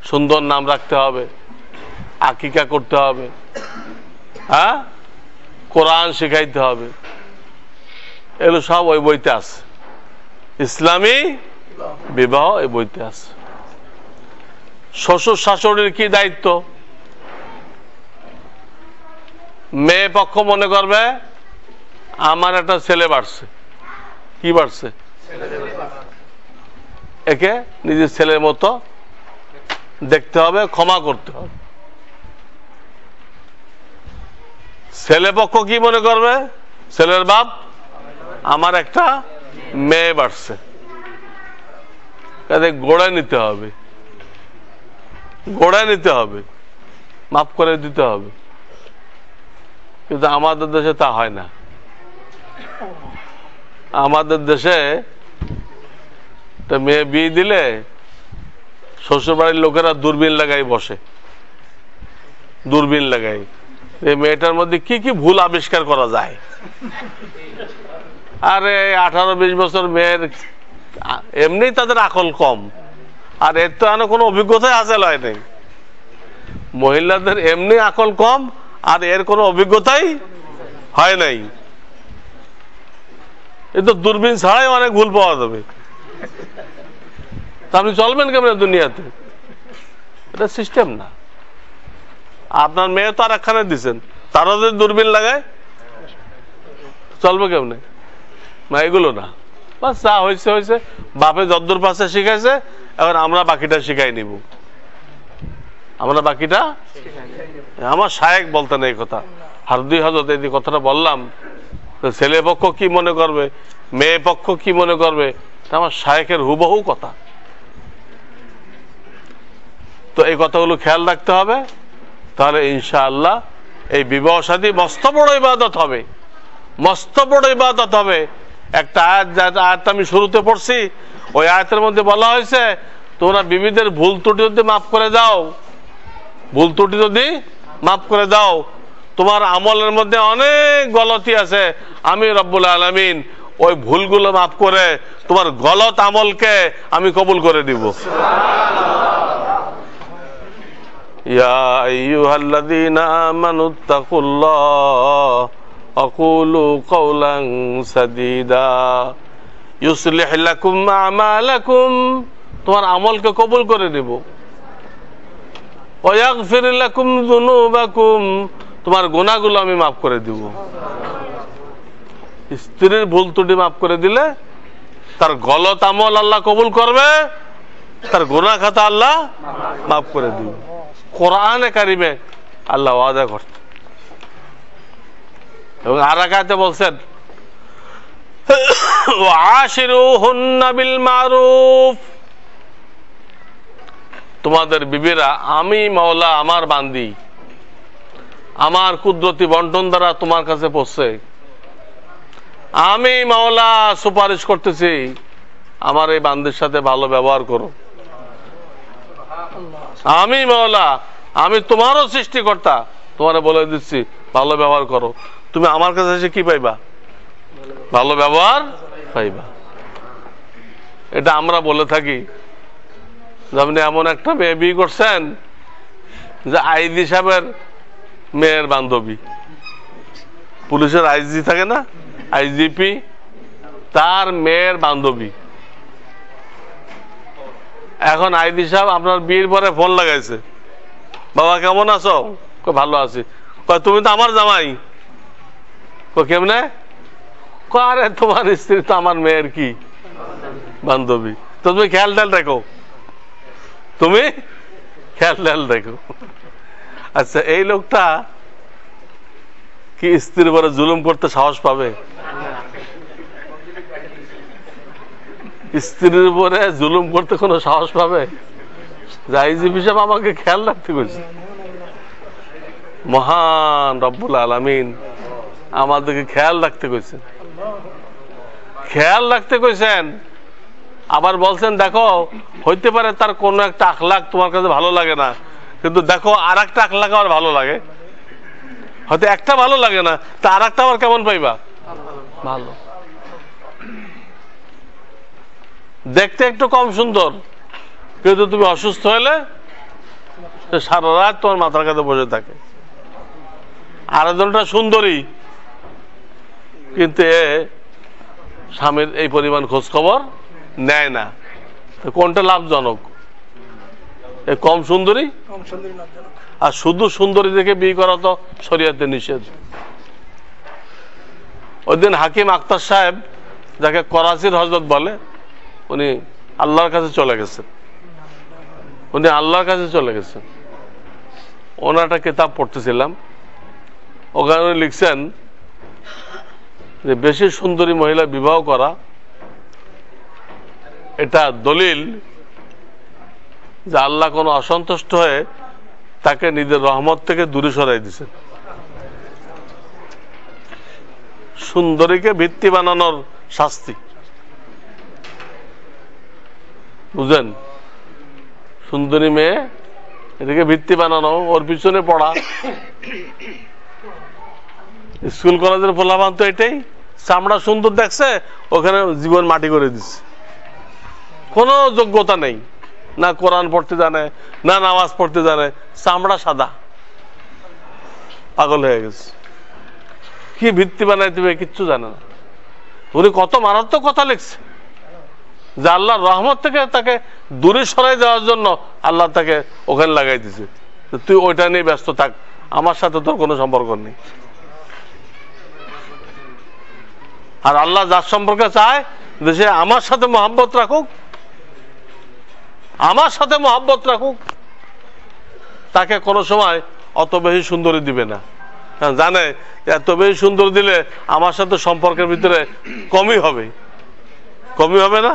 সুন্দর নাম রাখতে হবে, আকিকা করতে হবে, হ্যাঁ, কোরআন শিখাইতে হবে, এগুলো সব ওই বইতে আছে। ইসলামী বিবাহ এই বইতে আছে। শ্বশুর শাশুড়ির কি দায়িত্ব? মেয়ে পক্ষ মনে করবে আমার একটা ছেলে বাড়ছে, কি বাড়ছে, একে নিজের ছেলের মতো দেখতে হবে, ক্ষমা করতে হবে। ছেলে পক্ষ কি মনে করবে, ছেলের বাপ আমার একটা মেয়ে বাড়ছে, কাজে গোড়ায় নিতে হবে, গোড়ায় নিতে হবে, মাফ করে দিতে হবে। কিন্তু আমাদের দেশে তা হয় না। আমাদের দেশে মেয়ে বিয়ে দিলে শ্বশুর বাড়ির লোকেরা দূরবীন লাগাই বসে, দূরবীন লাগাই এই মেয়েটার মধ্যে কি কি ভুল আবিষ্কার করা যায়। আরে 18-20 বছর মেয়ের এমনি তাদের আকল কম, আর এর তো এমন কোনো অভিজ্ঞতাই হাসিল হয় নাই। মহিলাদের এমনি আকল কম, আর এর কোনো অভিজ্ঞতাই হয় নাই। এ তো দূরবীন ছাড়াই অনেক ভুল পাওয়া যাবে। আপনি চলবেন কেমন দুনিয়াতে? এটা সিস্টেম না। আপনার মেয়ে তো আর একখানে দিচ্ছেন, তারা যদি দূরবীন লাগায় চলবে কেমনে? না, এগুলো না। বাস যা হয়েছে হয়েছে, বাপে যদ্দূর পাশে শিখাইছে, এখন আমরা বাকিটা শিখাই নিব, আমরা বাকিটা। আমার শায়েখ বলতেন এই কথা, হারদি হযরত এই কথাটা বললাম, ছেলে পক্ষ কি মনে করবে, মেয়ে পক্ষ কি মনে করবে, আমার শায়েখের হুবহু কথা। তো এই কথাগুলো খেয়াল রাখতে হবে, তাহলে ইনশাআল্লাহ এই বিবাহ শাদী মস্ত বড় ইবাদত হবে, মস্ত বড় ইবাদত হবে। একটা আয়াত আমি শুরুতে পড়ছি, ওই আয়াতের মধ্যে বলা হয়েছে তোমরা বিবিদের ভুল ত্রুটি যদি মাফ করে দাও, ভুল ত্রুটি যদি মাফ করে দাও, তোমার আমলের মধ্যে অনেক গলতি আছে, আমি রব্বুল আলামিন ওই ভুলগুলো মাফ করে তোমার গলত আমলকে আমি কবুল করে দিব। ইয়া আইয়ুহাল্লাযীনা আমানুত্তাকুল্লাহ আকুলু কাওলান সাদীদা ইউসলিহ লাকুম আমালাকুম, তোমার আমলকে কবুল করে দেব। ওয়া ইয়াগফির লাকুম যুনুবাকুম, তোমার গুনাহগুলো আমি মাফ করে দেব। স্ত্রীর ভুল ত্রুটি মাফ করে দিলে তার গলত আমল আল্লাহ কবুল করবে, তার গুনাহ খাতা আল্লাহ মাফ করে দিবে। কোরআনে কারিমে আল্লাহ ওয়াদা করতে, এবং আর এক আয়াতে বলছেন ওয়াশিরুহুন্না বিল মারুফ, তোমাদের বিবিরা আমি মাওলা আমার বান্দি, আমার কুদরতি বন্টন দ্বারা তোমার কাছে পৌঁছছে। আমি মাওলা সুপারিশ করতেছি, আমার এই বান্দির সাথে ভালো ব্যবহার করো। আমি মাওলা, আমি তোমারও সৃষ্টিকর্তা, তোমারে বলে দিচ্ছি ভালো ব্যবহার করো। তুমি আমার কাছে এসে কি পাইবা? ভালো ব্যবহার পাইবা। এটা আমরা বলে থাকি। আপনি এমন একটা মেয়ে বিয়ে করছেন যে আইজি সাহেবের মেয়ের বান্ধবী, পুলিশের আইজি থাকে না, আইজিপি, তার মেয়ের বান্ধবী। এখন আইজি সাহেব আপনার বিয়ের পরে ফোন লাগাইছে, বাবা কেমন আছো? ভালো আছি। তুমি তো আমার জামাই। কেমনে? আরে তোমার স্ত্রী তো আমার মেয়ের কি বান্ধবী। তো তুমি খেয়াল টেয়াল রেখো, তুমি খেয়াল টেয়াল রেখো। আচ্ছা, এই লোকটা কি স্ত্রীর উপরে জুলুম করতে সাহস পাবে? স্ত্রীর উপরে জুলুম করতে কোনো সাহস পাবে? আইজিপি সাহেব আমাকে খেয়াল রাখতে কইছে। মহান রব্বুল আলামিন আমাদেরকে খেয়াল রাখতে কইছেন, খেয়াল রাখতে কইছেন। আবার বলছেন দেখো, হইতে পারে তার কোন একটা আখলাক তোমার কাছে ভালো লাগে না, কিন্তু দেখো আর একটা আখলাক আবার ভালো লাগে। হয়তো একটা ভালো লাগে না, তা আর একটা আবার কেমন পাইবা? ভালো। দেখতে একটু কম সুন্দর, কিন্তু তুমি অসুস্থ হলে সারা রাত তোমার মাথার কাছে বসে থাকে। আরেকজনটা সুন্দরী, কিন্তু স্বামীর এই পরিমাণ খোঁজ খবর নেয় না। কোনটা লাভজনক? কম সুন্দরী? আর শুধু সুন্দরী দেখে বিয়ে করা তো শরীয়তে নিষেধ। ওই দিন হাকিম আক্তার সাহেব, যাকে করাচির হজরত বলে, উনি আল্লাহর কাছে চলে গেছেন। উনি আল্লাহর কাছে চলে গেছেন। ওনার একটা কিতাব পড়তেছিলাম, ওখানে উনি লিখছেন যে বেশি সুন্দরী মহিলা বিবাহ করা এটা দলিল যে আল্লাহ কোনো অসন্তুষ্ট হয়ে তাকে নিজের রহমত থেকে দূরে সরাই দিয়েছেন। সুন্দরীকে ভিত্তি বানানোর শাস্তি, বুঝলেন? সুন্দরী মেয়ে, এটাকে ভিত্তি বানানো, ওর পিছনে পড়া। স্কুল কলেজের পোলাপান তো এটাই, চামড়া সুন্দর দেখছে, ওখানে জীবন মাটি করে দিচ্ছে। কোনো যোগ্যতা নেই, না কোরআন পড়তে জানে, না নামাজ পড়তে জানে, চামড়া সাদা, পাগল হয়ে গেছে। কি ভিত্তি বানাই দেবে কিচ্ছু জানে না। উনি কত মারাত্মক কথা লিখছে যে আল্লাহর রহমত থেকে তাকে দূরে সরাই দেওয়ার জন্য আল্লাহ তাকে ওখানে লাগাই দিছে। তুই ওইটা নিয়ে ব্যস্ত থাক, আমার সাথে তোর কোনো সম্পর্ক নেই। আর আল্লাহ যার সম্পর্কে চায় যে সে আমার সাথে মহব্বত রাখুক, আমার সাথে মহব্বত রাখুক, তাকে কোনো সময় অত বেশি সুন্দরী দিবে না। জানে এত বেশি সুন্দর দিলে আমার সাথে সম্পর্কের ভিতরে কমই হবে, কমই হবে না,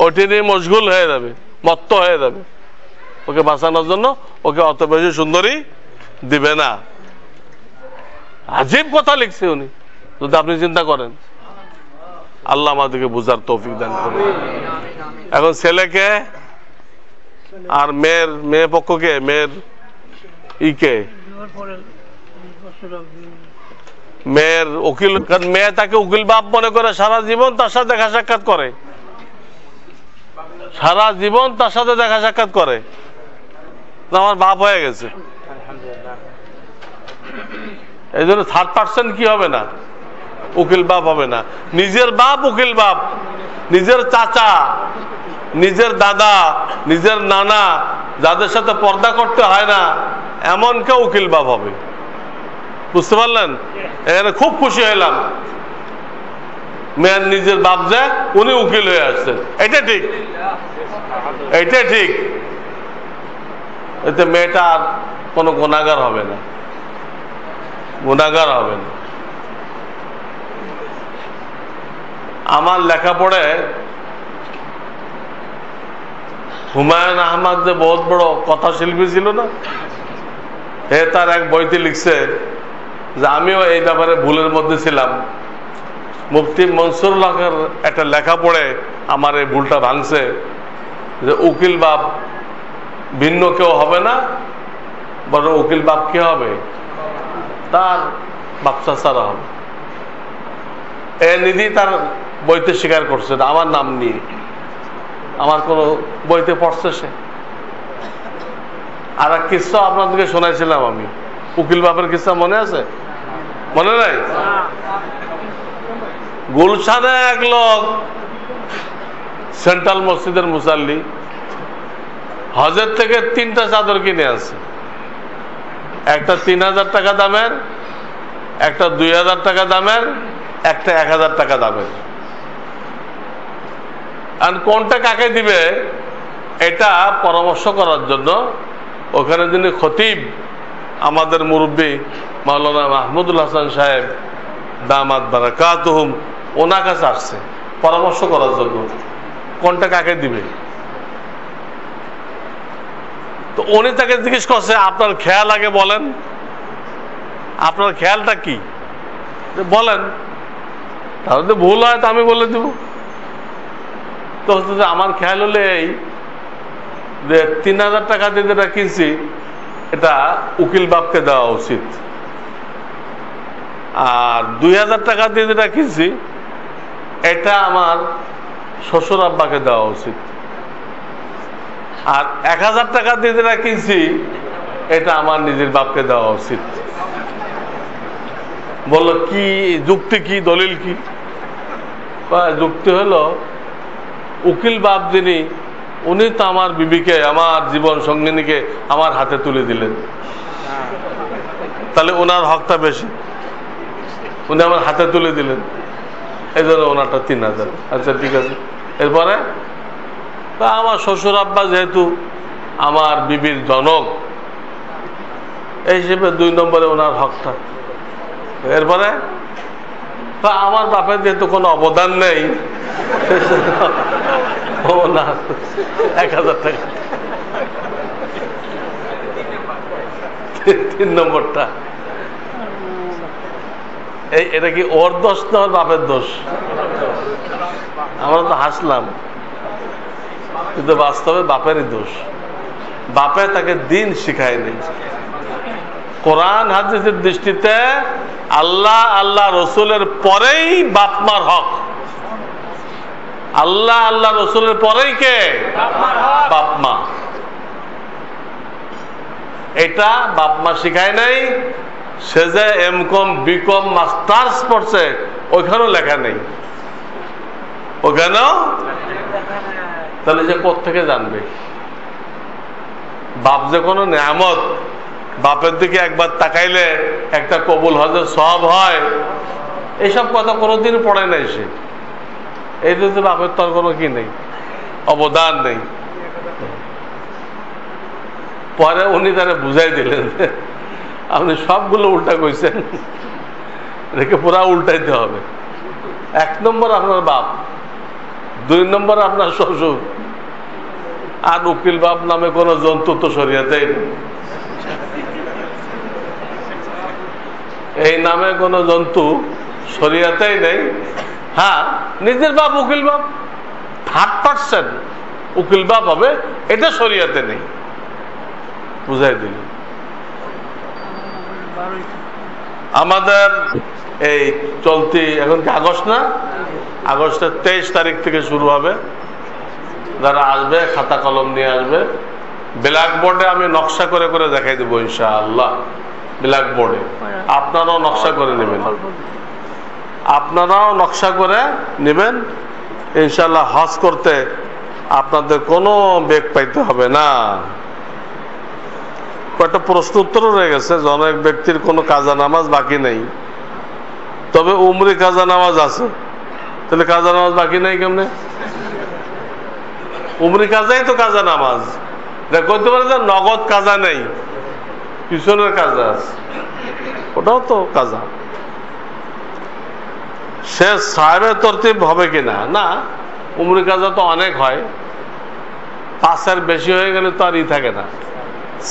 ওটি নিয়ে মশগুল হয়ে যাবে, মত্ত হয়ে যাবে। ওকে বাঁচানোর জন্য ওকে অত বেশি সুন্দরী দিবে না। আজীব কথা লিখছে উনি, যদি আপনি চিন্তা করেন। আল্লাহ আমাদেরকে বুঝার তৌফিক দান করুন। এখন ছেলেকে আর মেয়ে পক্ষকে, মেয়ের ইকে, মেয়ের উকিল, মেয়ে তাকে উকিল বাপ মনে করে সারা জীবন তার সাথে দেখা সাক্ষাৎ করে, সারা জীবন তার সাথে দেখা সাক্ষাৎ করে। আমার বাপ হয়ে গেছে, এই জন্য থার্ড পার্সন কি হবে না, উকিল বাপ হবে না। নিজের বাপ উকিল বাপ, নিজের চাচা, নিজের দাদা, নিজের নানা, যাদের সাথে পর্দা করতে হয় না, এমন কেউ উকিল বাপ হবে। বুঝতে পারলেন? এখানে খুব খুশি হইলাম, মেয়ের নিজের বাপ যে উনি উকিল হয়ে আসছেন, এটা ঠিক, এটা ঠিক। এতে মেয়েটা আর কোনো গুনাহগার হবে না, গুনাহগার হবে না। আমার লেখাপড়ে হুমায়ুন আহমদ যে বহুত বড় কথা শিল্পী ছিল না, তার এক বইতে লিখছে যে আমিও এই ব্যাপারে ভুলের মধ্যে ছিলাম। মুফতি মনসুরুল হকের একটা লেখা পড়ে আমার এই ভুলটা ভাঙছে যে উকিল বাপ ভিন্ন কেউ হবে না, বরং উকিল বাপ কে হবে, তার বাচ্চা ছাড়া হবে। এ নিধি তার বইতে স্বীকার করছে, আমার নাম নিয়ে, আমার কোন বইতে পড়ছে সে। আর এক কিস্সা আপনাদেরকে শোনাইছিলাম আমি, উকিল বাপের কিস্সা মনে আছে? মনে নাই? গুলশানে এক লোক সেন্ট্রাল মসজিদের মুসাল্লি হজের থেকে 3টা চাদর কিনে আছে, একটা 3000 টাকা দামের, একটা 2000 টাকা দামের, একটা 1000 টাকা দামের। আর কোনটা কাকে দিবে এটা পরামর্শ করার জন্য ওখানে যিনি খতিব আমাদের মুরব্বী মাওলানা মাহমুদুল হাসান সাহেব দামাত বারাকাতুহুম, ওনার কাছে আসছে পরামর্শ করার জন্য কোনটা কাকে দিবে। তো উনি তাকে জিজ্ঞেস করছে আপনার খেয়াল আগে বলেন, আপনার খেয়ালটা কি বলেন, তাহলে তো ভুল হয় তো আমি বলে দিব। তো হচ্ছে যে আমার খেয়াল হলে এই যে 3000 টাকা দিয়ে যেটা কিনছি এটা উকিল বাপকে দেওয়া উচিত, আর 2000 টাকা দিয়ে যেটা কিনছি এটা আমার শ্বশুর আব্বাকে দেওয়া উচিত, আর 1000 টাকা দিয়ে যেটা কিনছি এটা আমার নিজের বাপকে দেওয়া উচিত। বললো কি যুক্তি, কি দলিল কি? যুক্তি হলো উকিল বাপ যিনি উনি তো আমার বিবিকে, আমার জীবন সঙ্গিনীকে আমার হাতে তুলে দিলেন, তাহলে ওনার হকটা বেশি, উনি আমার হাতে তুলে দিলেন, এই জন্য ওনারটা 3000। আচ্ছা ঠিক আছে। এরপরে তা আমার শ্বশুর আব্বা যেহেতু আমার বিবির জনক, এই হিসেবে 2 নম্বরে ওনার হকটা। এরপরে আমার বাপের যেহেতু কোনো অবদান নেই, ওনার 1000 টাকা 3 নম্বরটা। এটা কি ওর দোষ না ওর বাপের দোষ? আমরা তো হাসলাম, কিন্তু বাস্তবে বাপেরই দোষ। বাপে তাকে দিন শিখায় নেই। কোরআন হাদিসের দৃষ্টিতে আল্লাহ আল্লাহ রসুলের পরেই বাপ মার হক। আল্লাহ আল্লাহ রসুলের পরেই কে? বাপ মা। এটা বাপ মা শিখায় নাই। সে যে এমকম বিকম মাস্টার্স পড়ছে ওইখানেও লেখা নেই, ওখানেও। তাহলে যে কোত্থেকে জানবে? বাপ যে কোনো নেয়ামত, বাপের দিকে একবার তাকাইলে একটা কবুল হজের সওয়াব হয়, এইসব কথা কোনোদিন পড়ে নাই সে। এই যে বাপের তোর কোনো কি নেই, অবদান নেই। পরে উনি তারা বুঝাই দিলেন আপনি সবগুলো উল্টা কইছেন, রেখে পুরা উল্টাইতে হবে। 1 নম্বর আপনার বাপ, 2 নম্বর আপনার শ্বশুর, আর উকিল বাপ নামে কোন জন্তু তো শরিয়াতেই নেই। এই নামে কোন জন্তু শরিয়াতেই নেই। হ্যাঁ, নিজের বাপ উকিল বাপ, 3rd উকিল বাপ হবে, এটা শরিয়াতে নেই। বুঝাই দিল। আমাদের এই চলতি এখন কি আগস্ট না? আগস্টের 23 তারিখ থেকে শুরু হবে। যারা আসবে খাতা কলম নিয়ে আসবে। ব্ল্যাক বোর্ডে আমি নকশা করে করে দেখাই দেবো ইনশাআল্লাহ। ব্ল্যাক বোর্ডে আপনারাও নকশা করে নেবেন, আপনারাও নকশা করে নেবেন ইনশাআল্লাহ। হজ করতে আপনাদের কোনো বেগ পাইতে হবে না। কয়েকটা প্রশ্ন উত্তরও রয়ে গেছে। অনেক ব্যক্তির কোনো কাজা নামাজ বাকি নেই, তবে উমরি কাজা নামাজ আছে। তাহলে কাজা নামাজ বাকি নেই কেমনে? উমরি কাজাই তো কাজা নামাজ। কইতে পারে যে নগদ কাজা নেই, পিছনের কাজা আছে, ওটাও তো কাজা। সে সাহেবে তরতিব হবে কিনা? না, উমরি কাজা তো অনেক হয়, 5 বেশি হয়ে গেলে তো আর ই থাকে না।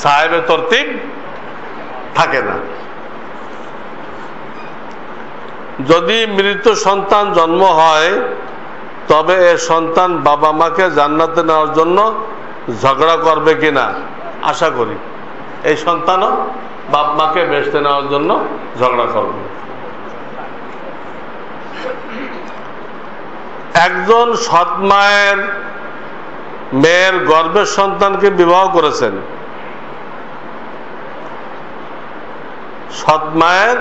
সাহেবে তরতিব থাকে না। যদি মৃত সন্তান জন্ম হয় তবে এ সন্তান বাবা মাকে জান্নাতে নেওয়ার জন্য ঝগড়া করবে কিনা? আশা করি এই সন্তানও বাপ মাকে বেহেশতে নেওয়ার জন্য ঝগড়া করবে। একজন সৎ মায়ের মেয়ের গর্ভের সন্তানকে বিবাহ করেছেন। সৎ মায়ের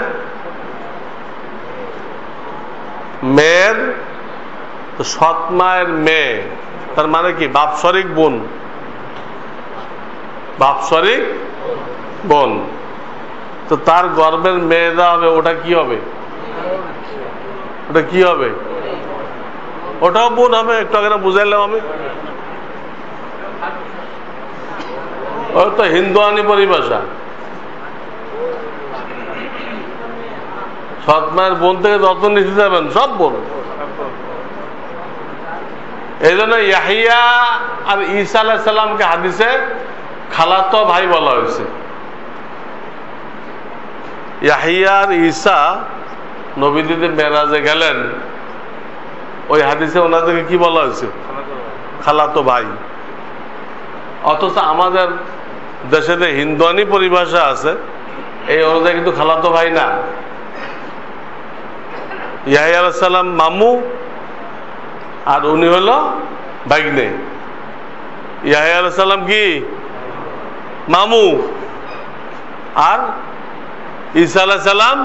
মেয়ের, সৎ মায়ের মেয়ে তার মানে কি? বাপসরিক বোন, বাপসরিক বোন। তো তার গর্ভের মেয়েরা হবে, ওটা কি হবে? ওটা কি হবে? ওটাও বোন হবে। একটু আগে বুঝাইলাম আমি, ও তো হিন্দুয়ানি পরিভাষা। সৎ মায়ের বোন থেকে যত নিচে যাবেন সব বোন। এই জন্য ইয়াহিয়া আর ঈসা আলাইহিস সালামকে হাদিসে খালাতো ভাই বলা হয়েছে। ইয়াহিয়া আর ঈসা নবীদের মেরাজে গেলেন, ওই হাদিসে ওনাদেরকে কি বলা হয়েছে? খালাতো ভাই। অথচ আমাদের দেশে যে হিন্দুয়ানি পরিভাষা আছে এই অনুযায়ী কিন্তু খালাতো ভাই না। ইয়াহিয়া আলাইহিস সালাম মামু আর উনি হলো ভাগ্নে। ইয়াহিয়া আলাইহিস সালাম কি মামু আর ঈসা আলাইহিস সালাম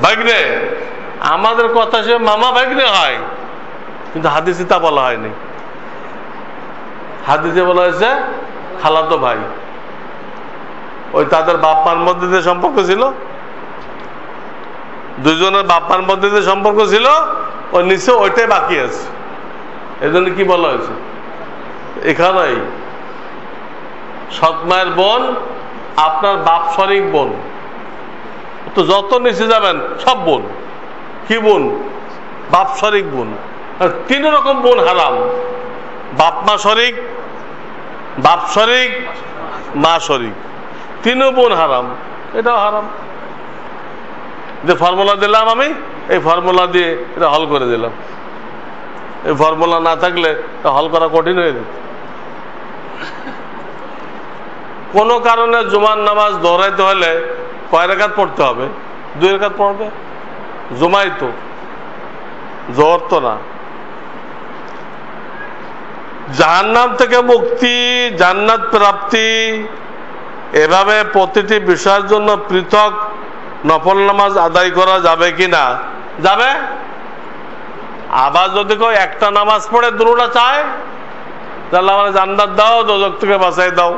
ভাগ্নে। আমাদের কথা সে মামা ভাগ্নে হয়, কিন্তু হাদিসে তা বলা হয়নি। হাদিসে বলা হয়েছে খালাতো ভাই। ওই তাদের বাপ্পার মধ্যে যে সম্পর্ক ছিল, দুজনের বাপ্পার মধ্যে যে সম্পর্ক ছিল, ওই নিচে ওইটাই বাকি আছে। এই জন্য কি বলা হয়েছে? এখানেই সৎ মায়ের বোন আপনার বাপসরিক বোন, তো যত নিচে যাবেন সব বোন। কি বোন? বাপসরিক বোন। তিন রকম বোন হারাম: বাপমা শরিক, বাপ শরিক, মা শরিক। তিনও বোন হারাম, এটাও হারাম। যে ফর্মুলা দিলাম আমি, এই ফর্মুলা দিয়ে এটা হল করে দিলাম। এই ফর্মুলা না থাকলে হল করা কঠিন হয়ে যেত। কোনো কারণে জুমার নামাজ দৌড়াইতে হলে কয় রাকাত পড়তে হবে? 2 রাকাত পড়বে। জুমাই তো, জোহর তো না। জাহান্নাম থেকে মুক্তি, জান্নাত প্রাপ্তি, এভাবে প্রতিটি বিষয়ের জন্য পৃথক নফল নামাজ আদায় করা যাবে কিনা? যাবে। আবার যদি কেউ একটা নামাজ পড়ে দুটোটা চায়, তাহলে আমার জান্নাত দাও, দোজখ থেকে বাঁচাই দাও,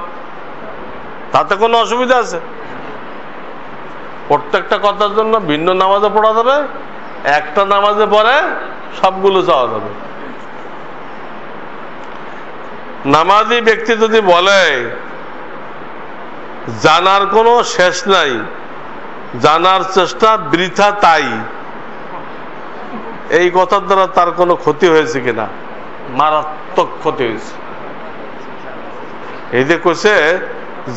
তাতে কোনো অসুবিধা আছে? প্রত্যেকটা কথার জন্য ভিন্ন নামাজে পড়া যাবে, একটা নামাজে পড়ে সবগুলো চাওয়া যাবে। নামাজি ব্যক্তি যদি বলে জানার কোনো শেষ নাই, জানার চেষ্টা বৃথা, তাই এই কথার দ্বারা তার কোনো ক্ষতি হয়েছে কিনা? মারাত্মক ক্ষতি হয়েছে। এই যে কইছে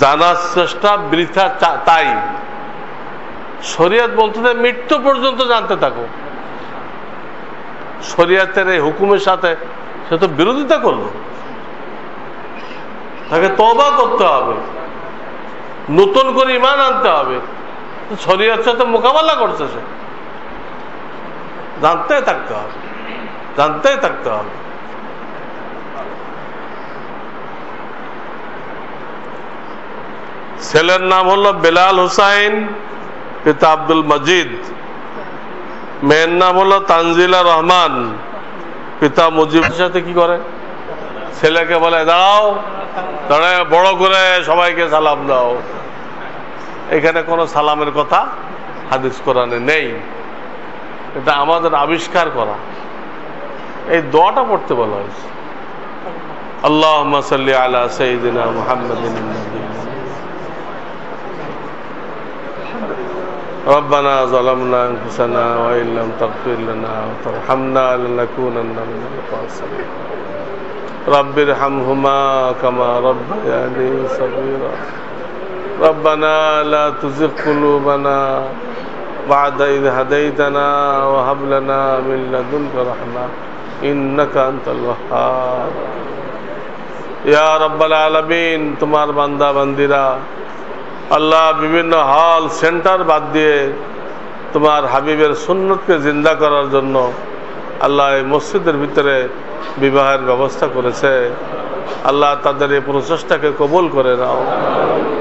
জানার চেষ্টা বৃথা, তাই শরীয়ত বলতে মৃত্যু পর্যন্ত জানতে থাকো। শরীয়তের এই হুকুমের সাথে সে তো বিরোধিতা করলো, তাকে তওবা করতে হবে, নতুন করে ঈমান আনতে হবে। শরীয়তের সাথে মোকাবেলা করছে, সে জানতেই থাকতে হবে, জানতেই থাকতে হবে। ছেলের নাম হলো বেলাল হুসাইন, পিতা আব্দুল মজিদ। মেয়ের নাম হলো তানজিলা রহমান, পিতা মুজিবের সাথে কি করে? ছেলেকে বলে দাঁড়াও, দাঁড়ায় বড় করে সবাইকে সালাম দাও। এখানে কোনো সালামের কথা হাদিস কোরআনে নেই, এটা আমাদের আবিষ্কার করা। এই দোয়াটা পড়তে বলা হয়েছে, আল্লাহুম্মা সাল্লি আলা সাইয়্যিদিনা মুহাম্মাদিন ربنا ظلمنا أنفسنا وإن لم تغفر لنا وترحمنا لنكونن من الخاسرين رب ارحمهما كما ربياني صغيرا ربنا لا تزغ قلوبنا بعد إذ هديتنا وهب لنا من لدنك رحمة إنك أنت الوهاب या रब्बल आलमीन तुम्हार बांदा बंदीरा अल्लाह विभिन्न हॉल सेंटर बाद दिए तुम्हार हबीबेर सुन्नत के जिंदा करार जन्नो अल्लाह मस्जिदेर भितरे विवाहेर व्यवस्था करेছে अल्लाह तादेर এই প্রচেষ্টাকে কবুল করে নাও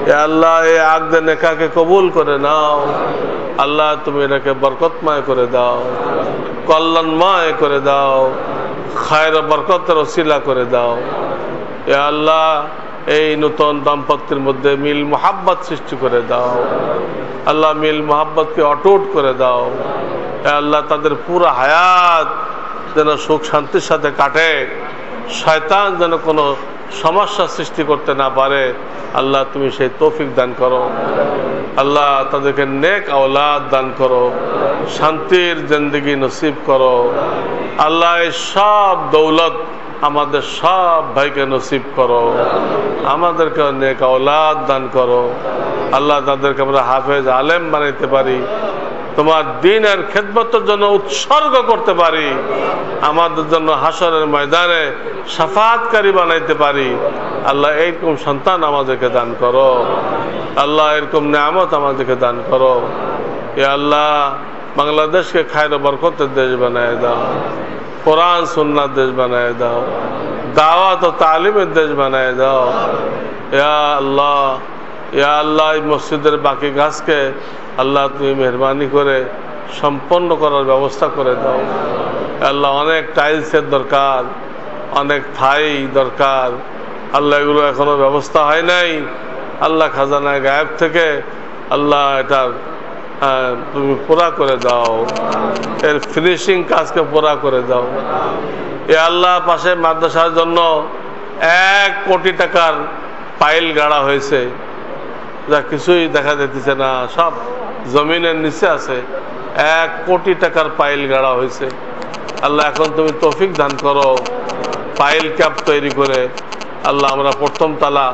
या अल्लाह এই আকদে নেকাকে কবুল করে নাও अल्लाह তুমি এটাকে বরকতময় করে দাও কল্যাণময় করে দাও খায়ের বরকতের ওসিলা করে দাও या अल्लाह এই নতুন দাম্পত্যের মধ্যে মিল মোহাব্বত সৃষ্টি করে দাও আল্লাহ মিল মোহাব্বতকে অটুট করে দাও या अल्लाह তাদের পুরো হায়াত যেন সুখ শান্তির সাথে কাটে শয়তান যেন কোনো সমস্যা সৃষ্টি করতে না পারে আল্লাহ তুমি সেই তৌফিক দান করো আল্লাহ তাদেরকে নেক औलाद দান করো শান্তির জিন্দেগি নসিব করো আল্লাহ এই সব দৌলত আমাদের সব ভাইকে নসিব করো আমাদেরকে নেক औलाद দান করো আল্লাহ তাদেরকে আমরা হাফেজ আলেম বানাইতে পারি তোমার দ্বীনের খেদমতের জন্য উৎসর্গ করতে পারি আমাদের জন্য হাসরের ময়দানে শাফাআতকারী বানাইতে পারি আল্লাহ এরকম সন্তান আমাদেরকে দান করো আল্লাহ এরকম নিয়ামত আমাদেরকে দান করো ইয়া আল্লাহ বাংলাদেশকে খায়ের ও বরকতের দেশ বানায় দাও কোরআন সুন্নাত দেশ বানায় দাও দাওয়াত ও তালিমের দেশ বানায় দাও ইয়া আল্লাহ এই মসজিদের বাকি কাজকে আল্লাহ তুমি মেহরবানি করে সম্পন্ন করার ব্যবস্থা করে দাও আল্লাহ অনেক টাইলসের দরকার অনেক থাই দরকার আল্লাহ এগুলো এখনো ব্যবস্থা হয় নাই আল্লাহ খাজানায় গায়েব থেকে আল্লাহ এটার তুমি পুরা করে দাও এর ফিনিশিং কাজকে পুরা করে দাও এ আল্লাহ পাশে মাদ্রাসার জন্য 1 কোটি টাকার পাইল গাড়া হয়েছে যা কিছুই দেখা যাচ্ছে না সব জমিনের নিচে আছে 1 কোটি টাকার পাইল গাড়া হয়েছে আল্লাহ এখন তুমি তৌফিক দান করো পাইল ক্যাপ তৈরি করে আল্লাহ আমরা প্রথম তালা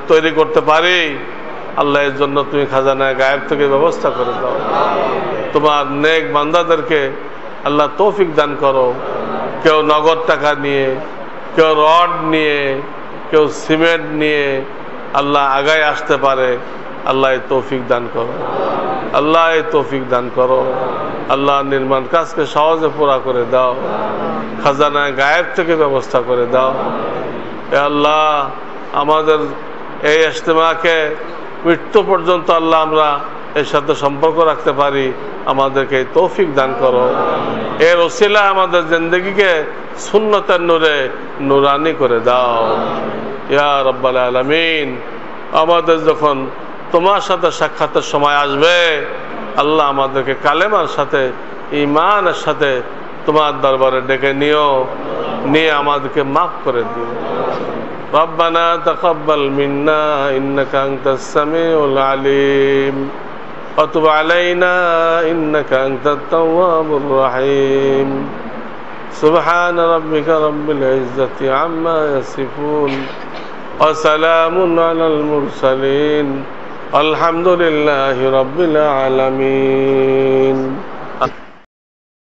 তৈরি করতে পারি আল্লাহ এর জন্য তুমি খাজানায় গায়েব থেকে ব্যবস্থা করে দাও তোমার নেক বান্দাদেরকে আল্লাহ তৌফিক দান করো কেউ নগদ টাকা নিয়ে কেউ রড নিয়ে কেউ সিমেন্ট নিয়ে আল্লাহ আগায় আসতে পারে আল্লাহ এই তৌফিক দান করো আল্লাহ এই তৌফিক দান করো আল্লাহ নির্মাণ কাজকে সহজে পুরা করে দাও খাজানায় গায়েব থেকে ব্যবস্থা করে দাও এ আল্লাহ আমাদের এই ইজতিমাকে মৃত্যু পর্যন্ত আল্লাহ আমরা এর সাথে সম্পর্ক রাখতে পারি আমাদেরকে এই তৌফিক দান করো এর ওসিলা আমাদের জিন্দেগিকে সুন্নতের নূরে নূরানি করে দাও ইয়া রাব্বাল আলামিন আমাদের যখন তোমার সাথে সাক্ষাতের সময় আসবে আল্লাহ আমাদেরকে কালেমার সাথে ঈমানের সাথে তোমার দরবারে ডেকে নিয়ে আমাদেরকে মাফ করে দিও ربنا تقبل منا إنك أنت السميع العليم وتب علينا إنك أنت التواب الرحيم سبحان ربك رب العزة عما يصفون وسلام على المرسلين الحمد لله رب العالمين